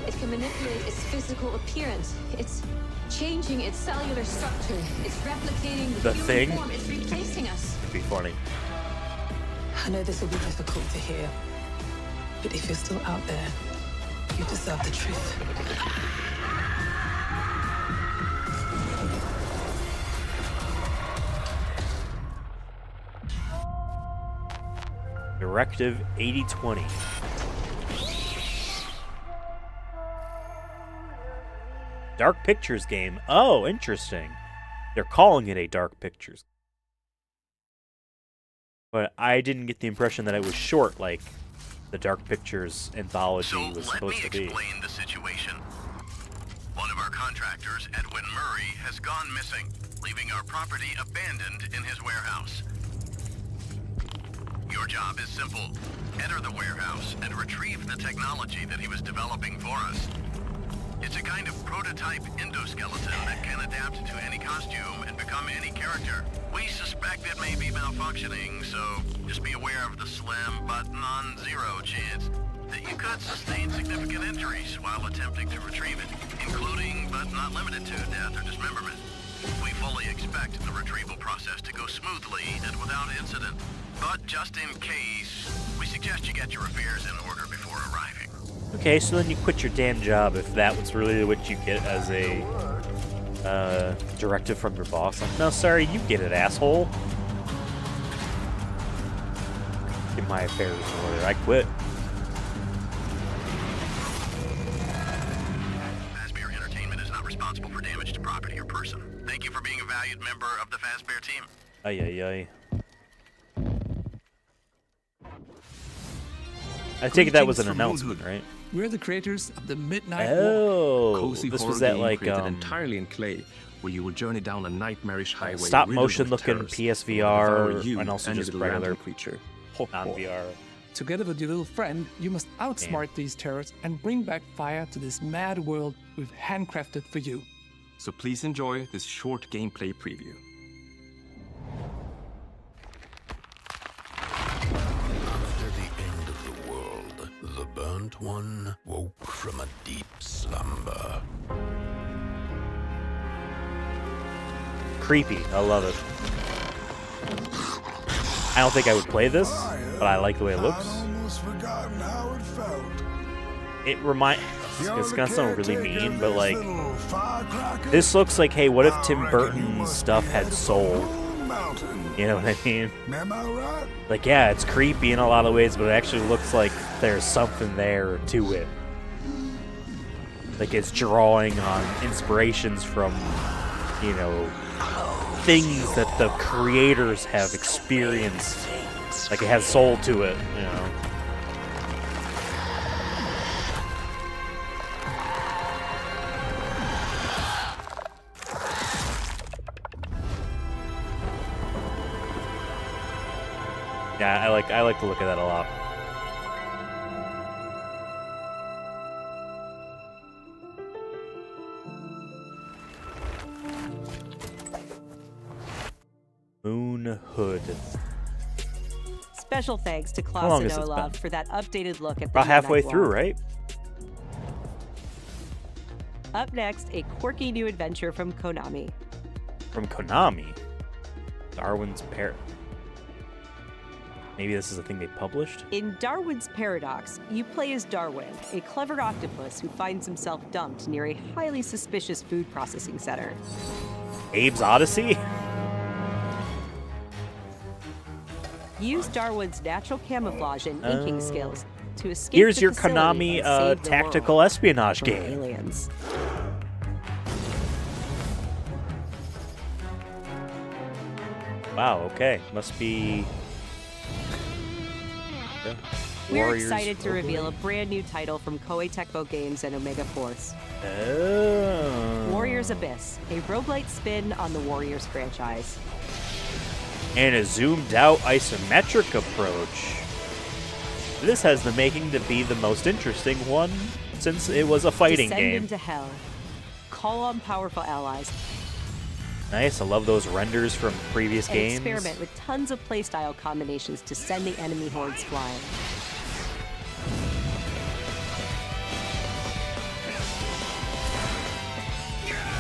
It can manipulate its physical appearance. It's changing its cellular structure. It's replicating The human Thing? form. It's replacing us. It'd be funny. I know this will be difficult to hear, but if you're still out there, you deserve the truth. Directive 8020. Dark Pictures game. Oh, interesting. They're calling it a Dark Pictures. But I didn't get the impression that it was short like the Dark Pictures anthology was supposed to be. Let me explain the situation. One of our contractors, Edwin Murray, has gone missing, leaving our property abandoned in his warehouse. Your job is simple. Enter the warehouse and retrieve the technology that he was developing for us. It's a kind of prototype endoskeleton that can adapt to any costume and become any character. We suspect it may be malfunctioning, so just be aware of the slim but non-zero chance that you could sustain significant injuries while attempting to retrieve it, including but not limited to death or dismemberment. We fully expect the retrieval process to go smoothly and without incident. But just in case, we suggest you get your affairs in order before arriving. Okay, so then you quit your damn job if that was really what you get as a directive from your boss. Like, no, sorry, you get it, asshole. Get my affairs in order. I quit. Fazbear Entertainment is not responsible for damage to property or person. Thank you for being a valued member of the Fazbear team. Ay, ay, ay. I take it that was an announcement, right? We're the creators of the Midnight Oh, Walk. Cozy this horror was that game like created entirely in clay, where you will journey down a nightmarish highway. stop riddled motion with looking terrors PSVR that will devour you and also and just your regular random creature. non-VR. Together with your little friend, you must outsmart these terrors and bring back fire to this mad world we've handcrafted for you. So please enjoy this short gameplay preview. After the end of the world, the burnt one woke from a deep slumber. Creepy. I love it. I don't think I would play this, but I like the way it looks. Almost forgotten how it felt. It it's gonna sound really mean, but like, this looks like, hey, what if Tim Burton's stuff had soul? You know what I mean? Like, yeah, it's creepy in a lot of ways, but it actually looks like there's something there to it. Like it's drawing on inspirations from, you know, things that the creators have experienced. Like it has soul to it, you know. Yeah, I like the look of that a lot. Moon Hood. Special thanks to How long Klaus has and this Olaf been? for that updated look at the About halfway Midnight through, Wall. right? Up next, a quirky new adventure from Konami. From Konami. Darwin's Parrot. Maybe this is a thing they published? In Darwin's Paradox, you play as Darwin, a clever octopus who finds himself dumped near a highly suspicious food processing center. Abe's Odyssey? Use Darwin's natural camouflage and inking skills to escape Here's the your facility Konami and save the tactical world espionage from game. aliens. Wow, okay. Must be... Yeah. We're Warriors excited to Open. reveal a brand new title from Koei Tecmo Games and Omega Force. Oh. Warriors Abyss, a roguelite spin on the Warriors franchise. And a zoomed out isometric approach. This has the making to be the most interesting one since it was a fighting Descend game. into hell. Call on powerful allies. Nice, I love those renders from previous And games. experiment with tons of playstyle combinations to send the enemy hordes flying.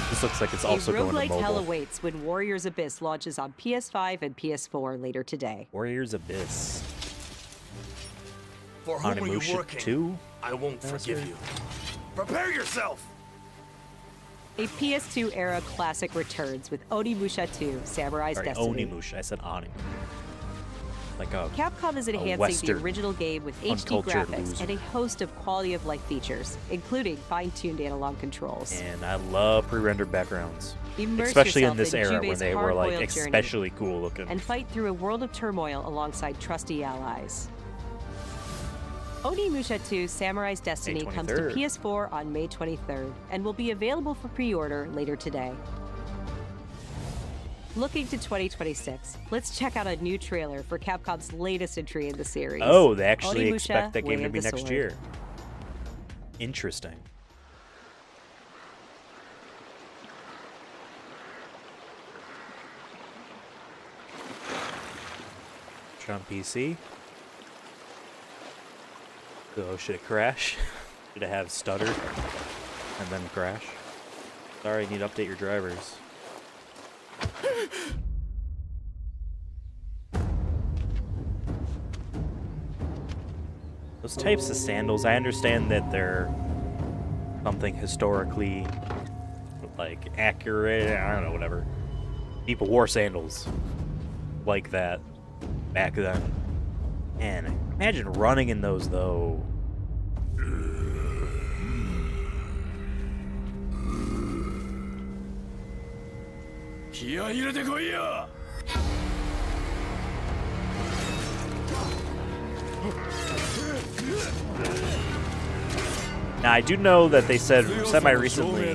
This looks like it's also a going to roguelite hell mobile. awaits when Warriors Abyss launches on PS5 and PS4 later today. Warriors Abyss. For whom are you Onimusha working? 2? I won't forgive you. Prepare yourself! A PS2 era classic returns with Onimusha 2: Samurai's Sorry, Destiny. Onimusha. I said Onimusha. Like a Capcom is enhancing the Western original game with HD uncultured graphics loser. and a host of quality of life features, including fine-tuned analog controls. And I love pre-rendered backgrounds. Immerse Especially yourself in this in era when Jube's they were like hard-boiled journey especially cool looking. and fight through a world of turmoil alongside trusty allies. Onimusha 2: Samurai's Destiny comes to 23rd. PS4 on May 23rd and will be available for pre-order later today. Looking to 2026, let's check out a new trailer for Capcom's latest entry in the series. Oh, they actually Onimusha: expect that game Way to of be the next Sword. year. Interesting. On PC. Oh, should it crash? Should it have stutter and then crash? Sorry, you need to update your drivers. Those types of sandals, I understand that they're something historically, like, accurate, I don't know, whatever. People wore sandals like that back then. And imagine running in those, though. Now, I do know that they said semi-recently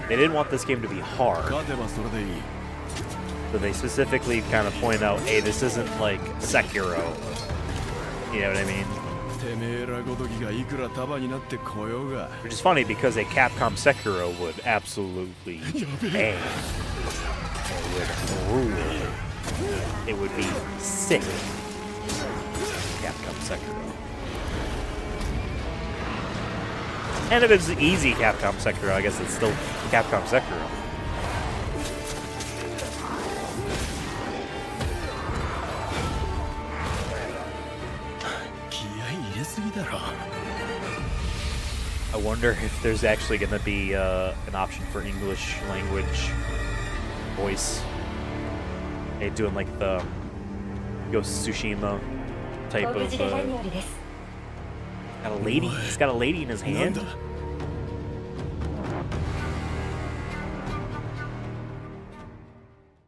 they didn't want this game to be hard. So they specifically kind of point out, hey, this isn't like Sekiro. You know what I mean? Which is funny because a Capcom Sekiro would absolutely bang. It would rule. It would be sick. Capcom Sekiro. And if it's easy Capcom Sekiro, I guess it's still Capcom Sekiro. I wonder if there's actually going to be an option for English language voice. They doing like the Ghost of Tsushima type of. Got a lady. He's got a lady in his hand.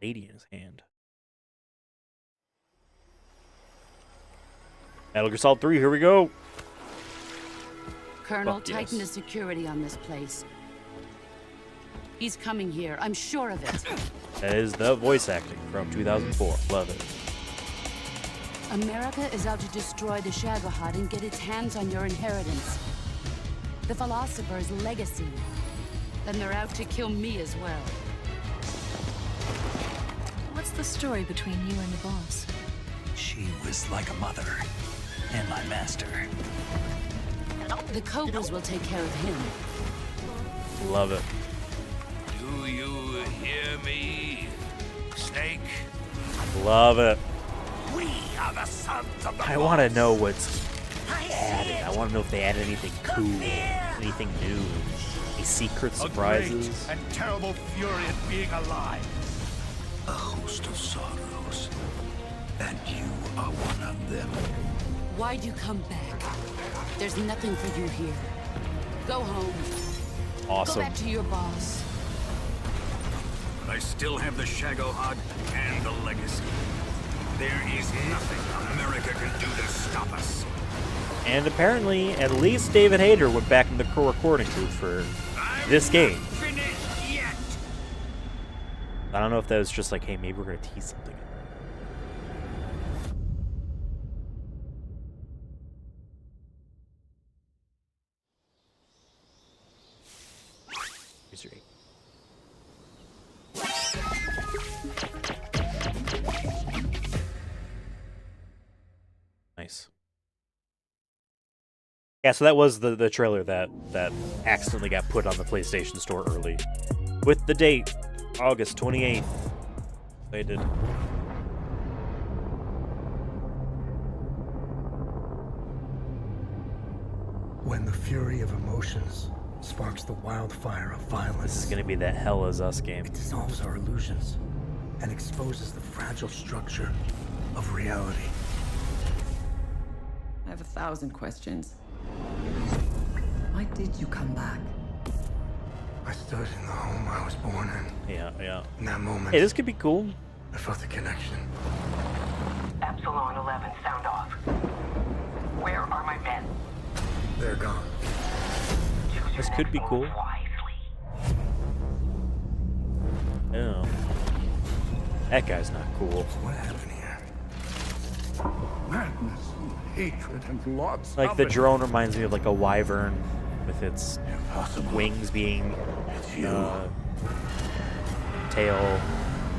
Lady in his hand. Metal Gear Solid 3. Here we go. Colonel, Fuck yes. tighten the security on this place. He's coming here. I'm sure of it. That is the voice acting from 2004. Love it. America is out to destroy the Shagohod and get its hands on your inheritance. The philosopher's legacy. And they're out to kill me as well. What's the story between you and the boss? She was like a mother and my master. The Cobras will take care of him. Love it. Do you hear me, Snake? Love it. We are the sons of the I want to know what's added. I want to know if they added anything cool, anything new, any secret surprises. A great and terrible fury at being alive. A host of sorrows, and you are one of them. Why'd you come back? There's nothing for you here. Go home. Awesome. Go back to your boss. I still have the Shagohod and the legacy. There is nothing America can do to stop us. And apparently, at least David Hayter went back in the recording group for this game. Finished yet. I don't know if that was just like, hey, maybe we're going to tease something. Here's your 8. Nice. Yeah, so that was the trailer that accidentally got put on the PlayStation Store early. With the date, August 28th. They did. When the fury of emotions sparks the wildfire of violence. This is gonna be that Hell Is Us game. It dissolves our illusions and exposes the fragile structure of reality. I have 1,000 questions. Why did you come back? I stood in the home I was born in. Yeah. In that moment, Hey, this could be cool. I felt the connection. Epsilon 11, sound off. Where are my men? They're gone. This could be cool. Oh. That guy's not cool. What happened here? Madness and hatred and lots Like of the it. drone reminds me of like a wyvern with its wings being tail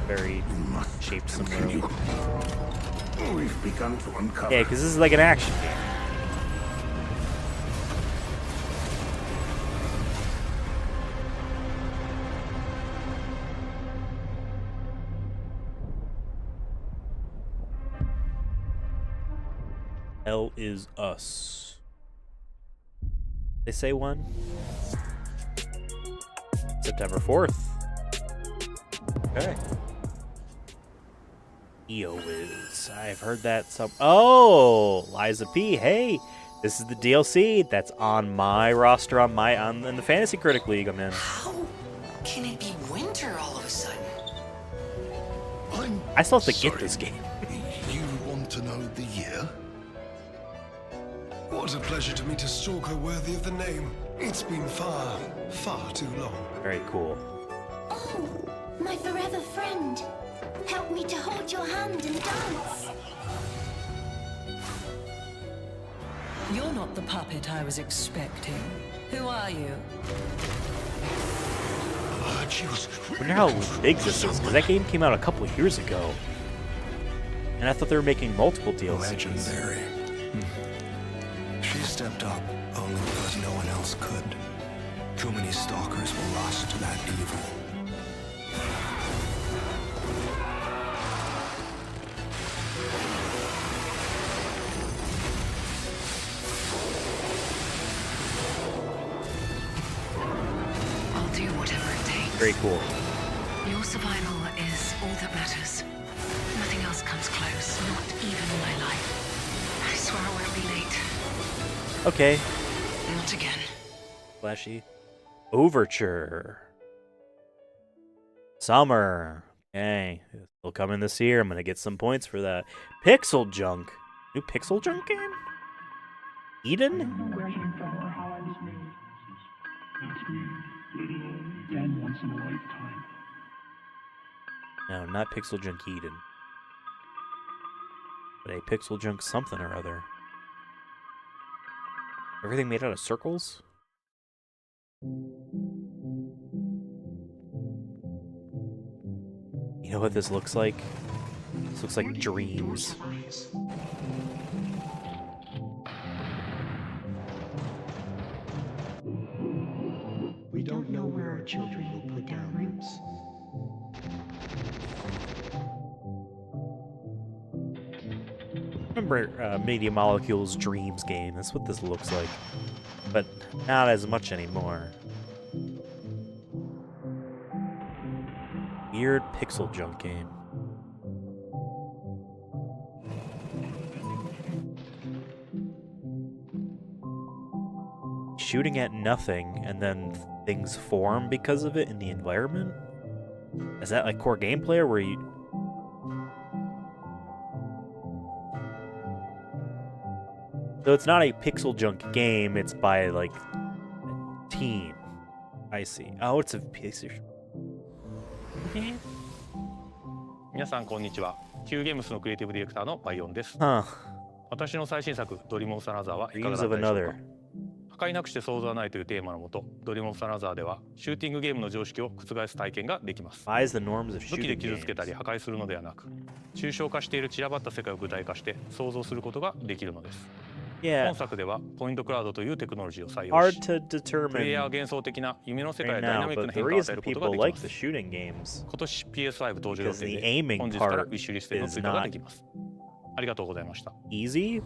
very shaped similarly. We've begun to uncover. Yeah, because this is like an action game. Hell Is Us. They say when? September 4th. Okay. EOWiz. I've heard that some. Oh, Liza P. Hey, this is the DLC that's on my roster on the Fantasy Critic League I'm in. How can it be winter all of a sudden? I still have to get this game. You want to know the year? What a pleasure to meet a stalker worthy of the name. It's been far, far too long. Very cool. Oh, my forever friend. Help me to hold your hand and dance. You're not the puppet I was expecting. Who are you? I wonder how big this is, because that game came out a couple of years ago. And I thought they were making multiple DLCs. Legendary. She stepped up only because no one else could. Too many stalkers were lost to that evil. Very cool. Your survival is all that matters. Nothing else comes close, not even my life. I swear I won't be late. Okay. Not again. Flashy. Overture. Summer. Okay. It'll come in this year. I'm going to get some points for that. Pixel Junk. New Pixel Junk game? Eden? No, not Pixel Junk Eden. But a Pixel Junk something or other. Everything made out of circles? You know what this looks like? This looks like Dreams. We don't know where our children will put down roots. Remember Media Molecule's Dreams game? That's what this looks like. But not as much anymore. Weird Pixel Junk game. Shooting at nothing and then things form because of it in the environment? Is that like core gameplay or where you... So it's not a Pixel Junk game, it's by like a team. I see. Oh, it's a PlayStation. 皆さんこんにちは。Qゲームスのクリエイティブディレクターのバイオンです。私の最新作ドリームオブサナザーはいかがだったでしょうか。破壊なくして想像はないというテーマのもと、ドリームオブサナザーではシューティングゲームの常識を覆す体験ができます。武器で傷つけたり破壊するのではなく、抽象化している散らばった世界を具体化して想像することができるのです。本作ではポイントクラウドというテクノロジーを採用し、プレイヤーは幻想的な夢の世界やダイナミックな変化を与えることができます。今年 PS5 登場予定で、本日からウィッシュリストへの追加ができます。ありがとうございました。Easy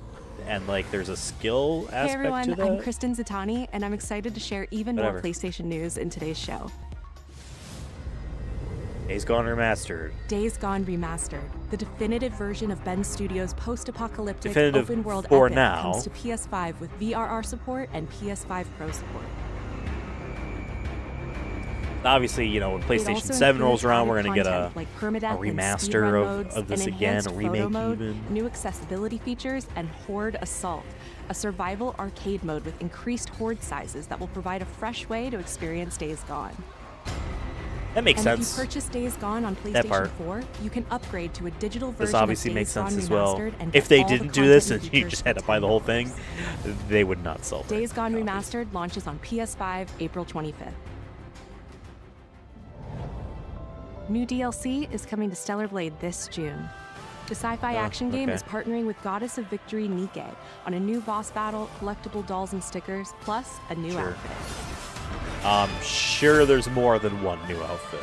and like there's a skill aspect Hey everyone, to that. I'm Kristen Zatani, and I'm excited to share even Whatever. more PlayStation news in today's show. Days Gone Remastered. Days Gone Remastered, the definitive version of Ben Studios' post-apocalyptic Definitive open-world for epic now. comes to PS5 with VRR support and PS5 Pro support. Obviously, you know, when PlayStation 7 rolls around, we're going to get a remaster of this again, a remake even. New accessibility features, and Horde Assault, a survival arcade mode with increased horde sizes that will provide a fresh way to experience Days Gone. That makes sense. If you purchase Days Gone on That PlayStation part. 4, you can upgrade to a digital version This obviously of makes Days sense Gone as well. Remastered and If get they all the didn't do this and content you features just had to buy the whole thing, they would not sell it. Days Gone Remastered launches on PS5 April 25th. New DLC is coming to Stellar Blade this June. The sci-fi action game is partnering with Goddess of Victory Nike on a new boss battle, collectible dolls and stickers, plus a new outfit. Sure there's more than one new outfit.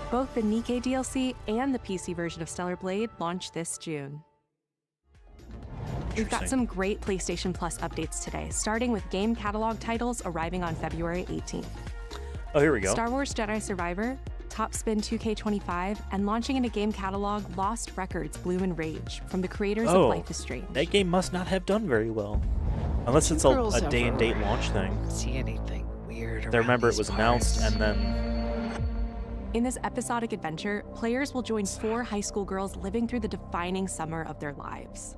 Both the Nike DLC and the PC version of Stellar Blade launch this June. We've got some great PlayStation Plus updates today, starting with game catalog titles arriving on February 18th. Oh, here we go. Star Wars Jedi Survivor, Top Spin 2K25, and launching in a game catalog, Lost Records Bloom and Rage, from the creators of Life is Strange. That game must not have done very well. Unless it's a day-and-date launch thing. See anything weird? I remember it was announced and then... In this episodic adventure, players will join 4 high school girls living through the defining summer of their lives.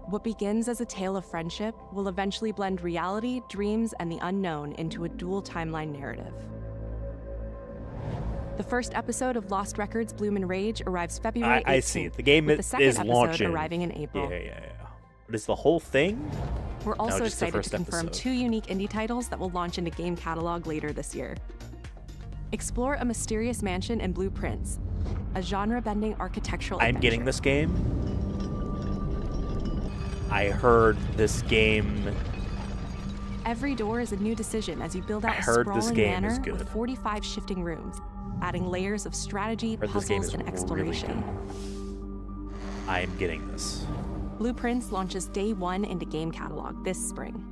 What begins as a tale of friendship will eventually blend reality, dreams, and the unknown into a dual timeline narrative. The first episode of Lost Records Bloom and Rage arrives February 18th. I see it. The game with the second is episode launching. arriving in April. Yeah. But is the whole thing? We're also just the excited first to confirm episode. 2 unique indie titles that will launch into game catalog later this year. Explore a mysterious mansion in Blue Prince, a genre-bending architectural I'm getting this game. I heard this game. Every door is a new decision as you build out a heard this sprawling game is manor good. with 45 shifting rooms, adding layers of strategy, Heard this game puzzles, is and really exploration. I am getting this. Blue Prince launches day 1 into game catalog this spring.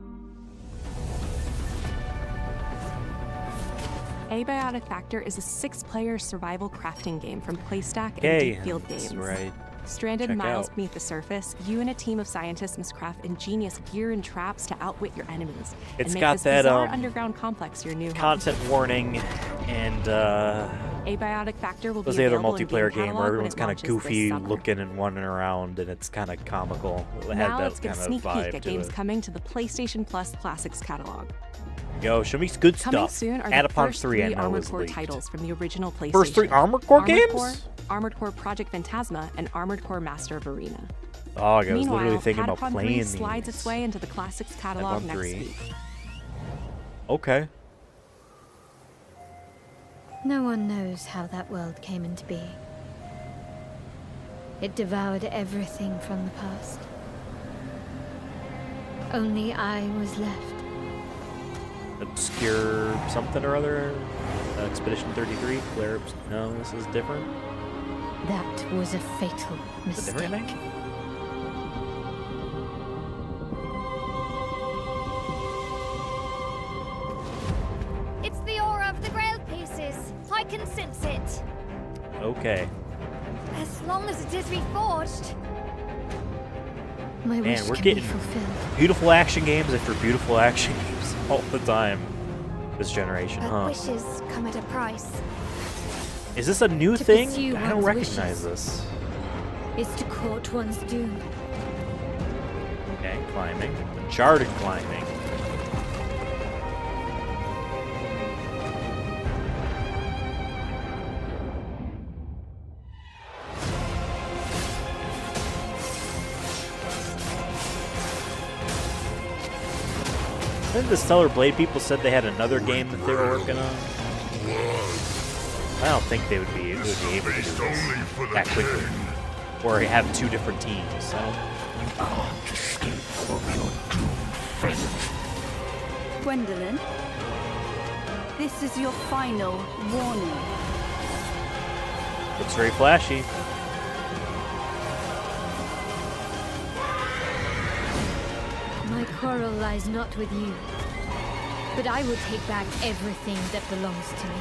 Abiotic Factor is a 6-player survival crafting game from PlayStack and Okay, Deep Field that's Games. right. Stranded Check miles out. beneath the surface, you and a team of scientists must craft ingenious gear and traps to outwit your enemies. It's and make got this that, bizarre underground complex your new home. Content warning and Abiotic Factor will be was the other available in multiplayer game game catalog where when everyone's it kind of launches this goofy summer. looking and running around, and it's kind of comical. It had Now that let's get a kind sneak of vibe peek at to games it. coming to the PlayStation Plus Classics catalog. Yo, show me good Coming stuff. soon are Add the upon first 3 I three know Armored was Core leaked. titles from the original PlayStation. First 3 Armored Core games? Core, Armored Core Project Phantasma, and Armored Core Master of Arena. Oh, I was Meanwhile, literally thinking about Patapon 3 playing slides these. its way into the Classics catalog Patapon next 3. week. Okay. No one knows how that world came into being. It devoured everything from the past. Only I was left. Obscure something or other. Expedition 33. Flare. No, this is different. That was a fatal Is it different, mistake. Nick? It's the aura of the Grail pieces. I can sense it. Okay. As long as it is reforged. My wish Man, we're can getting be fulfilled. beautiful action games after beautiful action games all the time. This generation, But huh? wishes come at a price. Is this a new To thing? pursue I don't one's recognize wishes. this. Is to court one's doom. Okay, climbing. Uncharted climbing. I think the Stellar Blade people said they had another game that they were working on. I don't think they would be able to do this that quickly. Or have 2 different teams, so. Gwendolyn, this is your final warning. Looks very flashy. My quarrel lies not with you, but I will take back everything that belongs to me.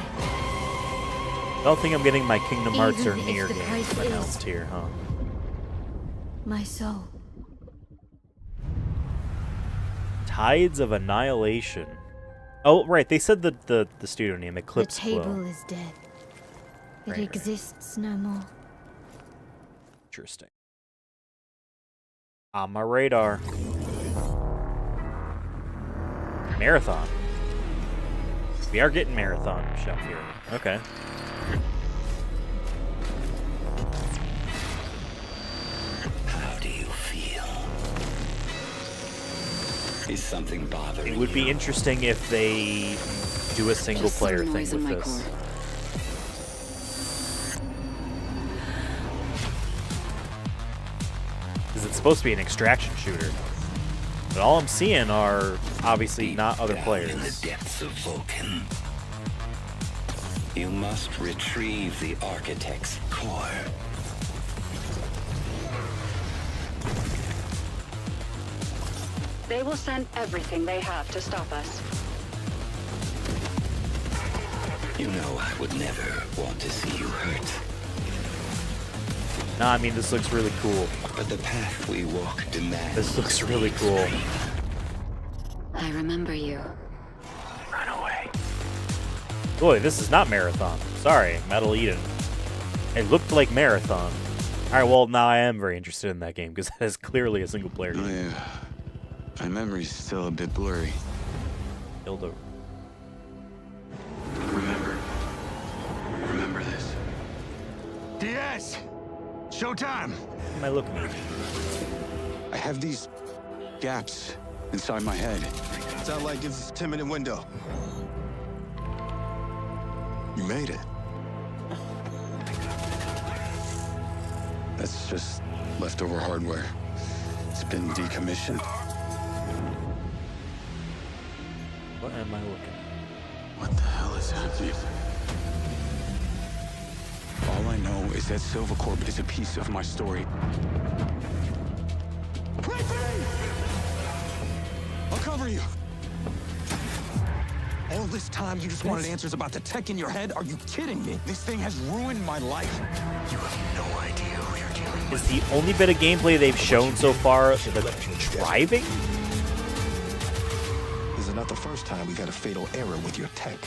I don't think I'm getting my Kingdom Hearts or Even if Nier the game price is- announced here, huh? My soul. Tides of Annihilation. Oh, right. They said the studio name, Eclipse The table Glow. is dead. It Right. exists no more. Interesting. On my radar. Marathon. We are getting Marathon stuff here. Okay. How do you feel? Is something bothering It would be interesting if they do a single player thing noise in with my this. core. Because it's supposed to be an extraction shooter. But all I'm seeing are obviously not other In players. the depths of Vulcan, you must retrieve the Architect's core. They will send everything they have to stop us. You know I would never want to see you hurt. Nah, I mean, this looks really cool. But the path we walk demands. This looks really cool. I remember you. Run away. Boy, this is not Marathon. Sorry, Metal Eden. It looked like Marathon. Alright, well, now I am very interested in that game, because that is clearly a single player game. Oh, yeah. My memory's still a bit blurry. Dildo. Remember this. Diaz! Showtime! What am I looking at? I have these gaps inside my head. Satellite gives us a 10-minute window. You made it. That's just leftover hardware. It's been decommissioned. What am I looking at? What the hell is happening? All I know is that Silver Corp is a piece of my story. I'll cover you. All this time you just wanted answers about the tech in your head? Are you kidding me? This thing has ruined my life. You have no idea who you're dealing with. Is the only bit of gameplay they've shown so far the driving? This is not the first time we've had a fatal error with your tech.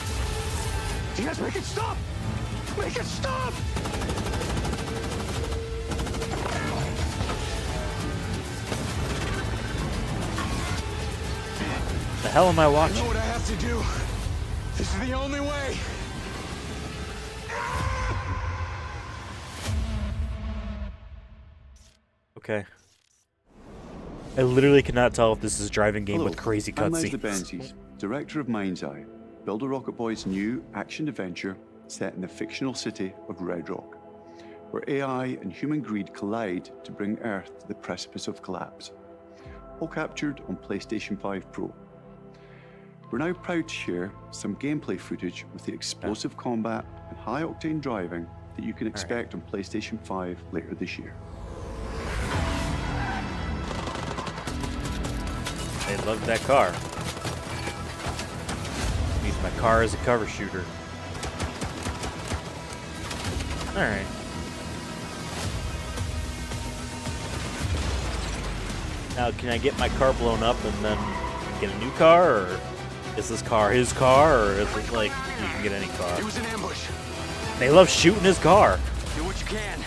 Yes, make it stop! Make it stop! The hell am I watching? I know what I have to do. This is the only way. Okay. I literally cannot tell if this is a driving game with crazy I'm Leslie cutscenes. Benzies, director of Mind's Eye, Builder Rocket Boy's new action-adventure set in the fictional city of Red Rock, where AI and human greed collide to bring Earth to the precipice of collapse. All captured on PlayStation 5 Pro. We're now proud to share some gameplay footage with the explosive combat and high-octane driving that you can expect on PlayStation 5 later this year. I love that car. Use my car as a cover shooter. Alright. Now, can I get my car blown up and then get a new car, or is this car his car, or is it like you can get any car? It was an ambush. They love shooting his car. Do what you can.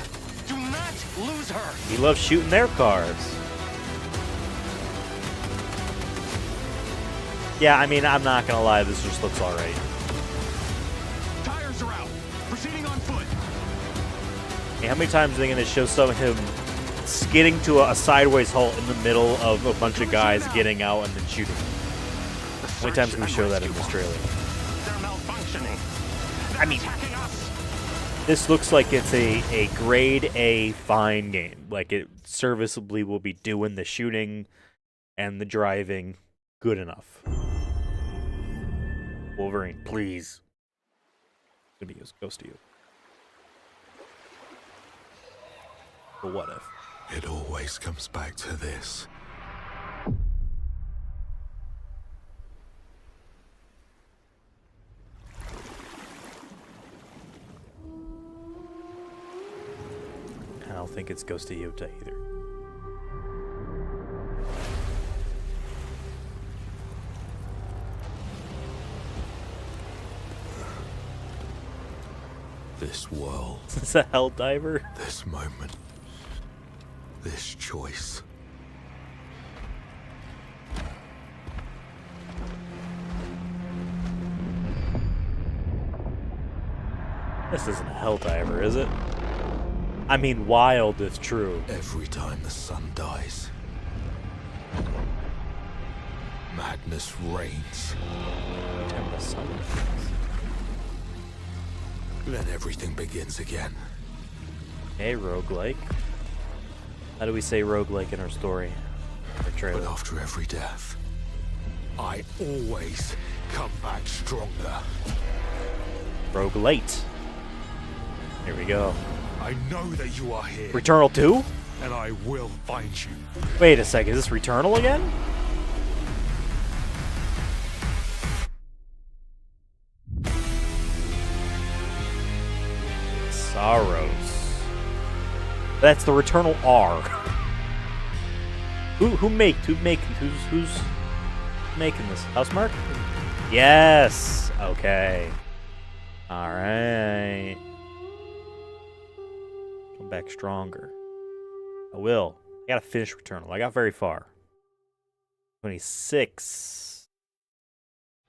Do not lose her. He loves shooting their cars. Yeah, I mean, I'm not gonna lie, this just looks alright. Tires are out. Proceeding on foot. Hey, how many times are they gonna show some of him skidding to a sideways halt in the middle of a bunch of guys getting out and then shooting? How many times can we show that in this trailer? They're malfunctioning. I mean, this looks like it's a grade A fine game. Like, it serviceably will be doing the shooting and the driving good enough. Wolverine, please. It's gonna be close to you. But what if? It always comes back to this. I don't think it's Ghost of Yota either. This world. Is that Helldiver? This moment. This choice. This isn't a Helldiver, is it? I mean, wild if true. Every time the sun dies, madness reigns. Every time the sun dies. Then everything begins again. Hey, roguelike. How do we say roguelike in our story? Our trailer. But after every death, I always come back stronger. Roguelite. Here we go. I know that you are here. Returnal 2? And I will find you. Wait a second, is this Returnal again? Sorrows. That's the Returnal R. Who's making this? Housemarque? Yes. Okay. All right. Come back stronger. I will. I gotta finish Returnal. I got very far. 26.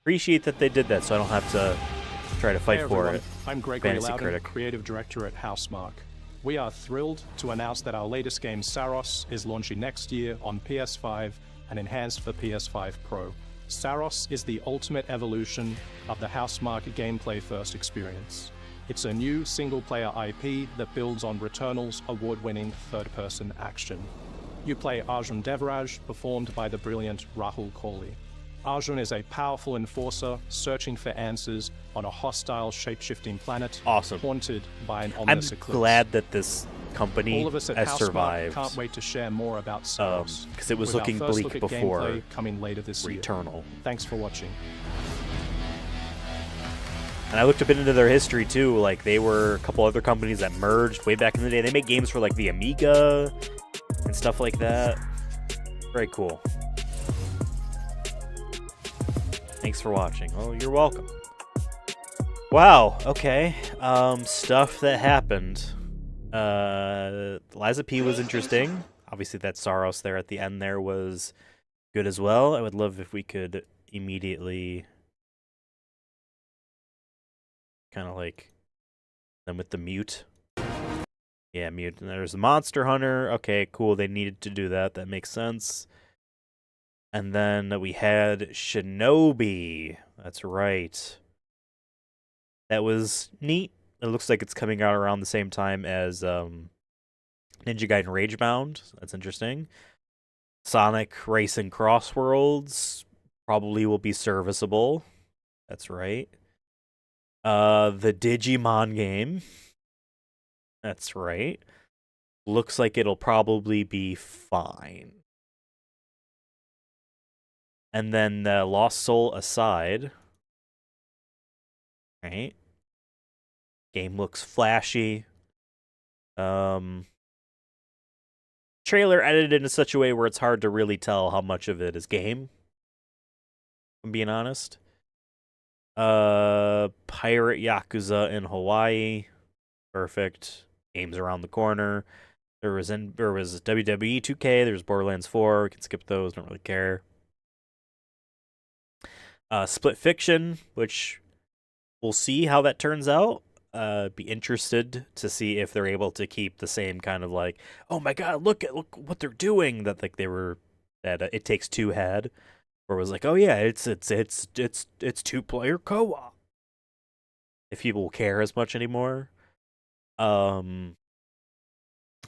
Appreciate that they did that, so I don't have to try to fight for it. I'm Gregory Loudon, creative director at Housemarque. We are thrilled to announce that our latest game, Saros, is launching next year on PS5 and enhanced for PS5 Pro. Saros is the ultimate evolution of the Housemarque gameplay-first experience. It's a new single-player IP that builds on Returnal's award-winning third-person action. You play Arjun Devraj, performed by the brilliant Rahul Kohli. Arjun is a powerful enforcer searching for answers on a hostile, shape-shifting planet haunted by an ominous eclipse. I'm glad that this company All of us at has Housemarque survived. can't wait to share more about Saros. Because it was with our looking first bleak look at before gameplay coming later this year. Returnal. Thanks for watching. And I looked a bit into their history too. Like, they were a couple other companies that merged way back in the day. They make games for like the Amiga and stuff like that. Very cool. Thanks for watching. Oh, you're welcome. Wow, okay. Stuff that happened. Liza P was interesting. Obviously that Saros there at the end there was good as well. I would love if we could immediately kind of like them with the mute. Yeah, mute. And there's the Monster Hunter. Okay, cool. They needed to do that. That makes sense. And then we had Shinobi. That's right. That was neat. It looks like it's coming out around the same time as Ninja Gaiden Ragebound. So that's interesting. Sonic Racing Crossworlds probably will be serviceable. That's right. The Digimon game. That's right. Looks like it'll probably be fine. And then Lost Soul aside. Right. Game looks flashy. Trailer edited in such a way where it's hard to really tell how much of it is game. If I'm being honest. Pirate Yakuza in Hawaii. Perfect. Games around the corner. There was WWE 2K, there's Borderlands 4, we can skip those, don't really care. Split Fiction, which we'll see how that turns out. Be interested to see if they're able to keep the same kind of like, oh my god, look what they're doing, that like they were that It Takes Two had, where it was like, oh yeah, it's 2-player co-op. If people care as much anymore. And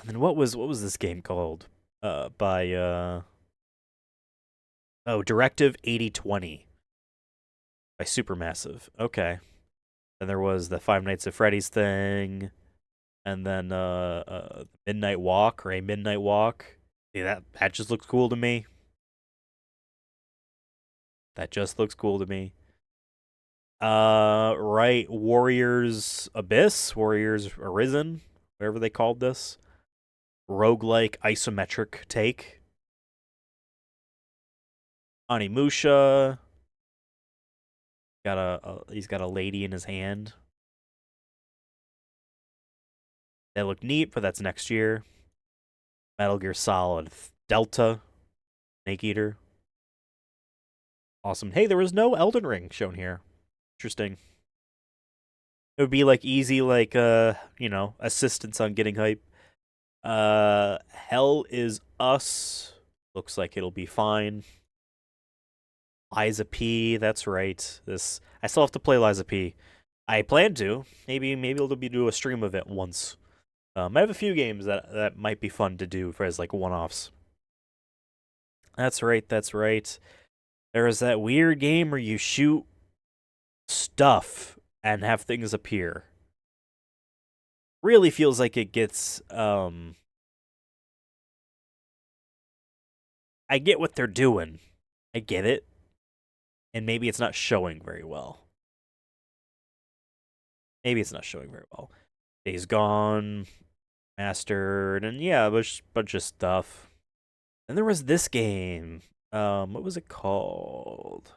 then what was this game called? By Directive 8020 by Supermassive. Okay. Then there was the Five Nights at Freddy's thing, and then Midnight Walk or A Midnight Walk. Yeah, that just looks cool to me. That just looks cool to me. Right, Warriors Abyss, Warriors Arisen, whatever they called this. Roguelike isometric take. Onimusha. He's got a lady in his hand. That looked neat, but that's next year. Metal Gear Solid Delta. Snake Eater. Awesome. Hey, there was no Elden Ring shown here. Interesting. It would be like easy, like assistance on getting hype. Hell is Us. Looks like it'll be fine. Liza P, that's right. I still have to play Liza P. I plan to. Maybe we'll do a stream of it once. I have a few games that might be fun to do as like one-offs. That's right. There is that weird game where you shoot stuff and have things appear. Really feels like it gets I get what they're doing. I get it. And maybe it's not showing very well. Days Gone, Mastered, and yeah, a bunch of stuff. Then there was this game. What was it called?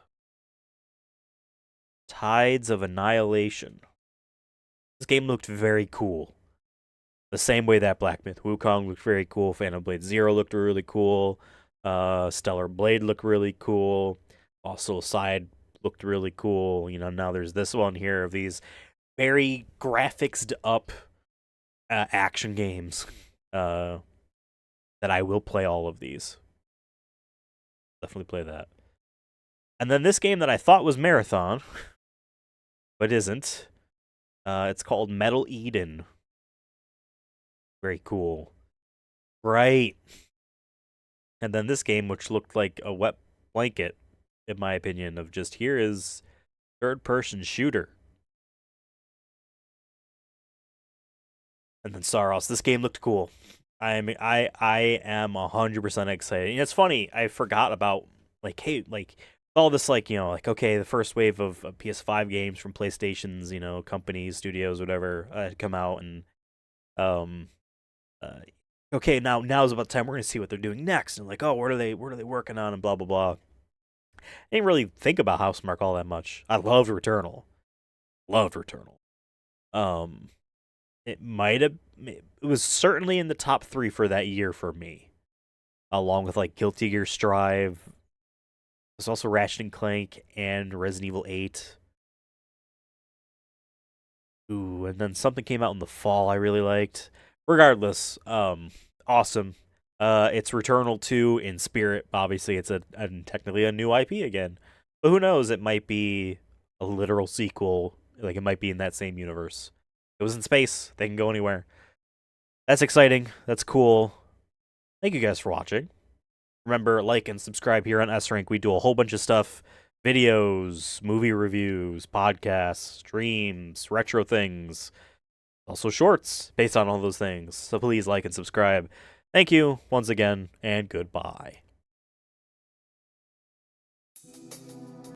Tides of Annihilation. This game looked very cool. The same way that Black Myth Wukong looked very cool. Phantom Blade Zero looked really cool. Stellar Blade looked really cool. Also, Side looked really cool. Now there's this one here of these very graphicsed up action games that I will play all of these. Definitely play that. And then this game that I thought was Marathon, but isn't. It's called Metal Eden. Very cool. Right. And then this game, which looked like a wet blanket, in my opinion, of just here is third-person shooter. And then Saros. This game looked cool. I am 100% excited. And it's funny, I forgot about, like, hey, like, all this like, okay, the first wave of PS5 games from PlayStation's, companies, studios, whatever, had come out, and okay, now's about the time we're gonna see what they're doing next, and like, oh, what are they working on, and blah blah blah. I didn't really think about Housemarque all that much. I loved Returnal. It was certainly in the top 3 for that year for me, along with like Guilty Gear Strive. There's also Ratchet and Clank and Resident Evil 8. Ooh, and then something came out in the fall I really liked. Regardless, awesome. It's Returnal 2 in spirit. Obviously, it's technically a new IP again. But who knows? It might be a literal sequel. Like, it might be in that same universe. It was in space. They can go anywhere. That's exciting. That's cool. Thank you guys for watching. Remember, like and subscribe here on S-Rank. We do a whole bunch of stuff. Videos, movie reviews, podcasts, streams, retro things. Also shorts based on all those things. So please like and subscribe. Thank you once again, and goodbye.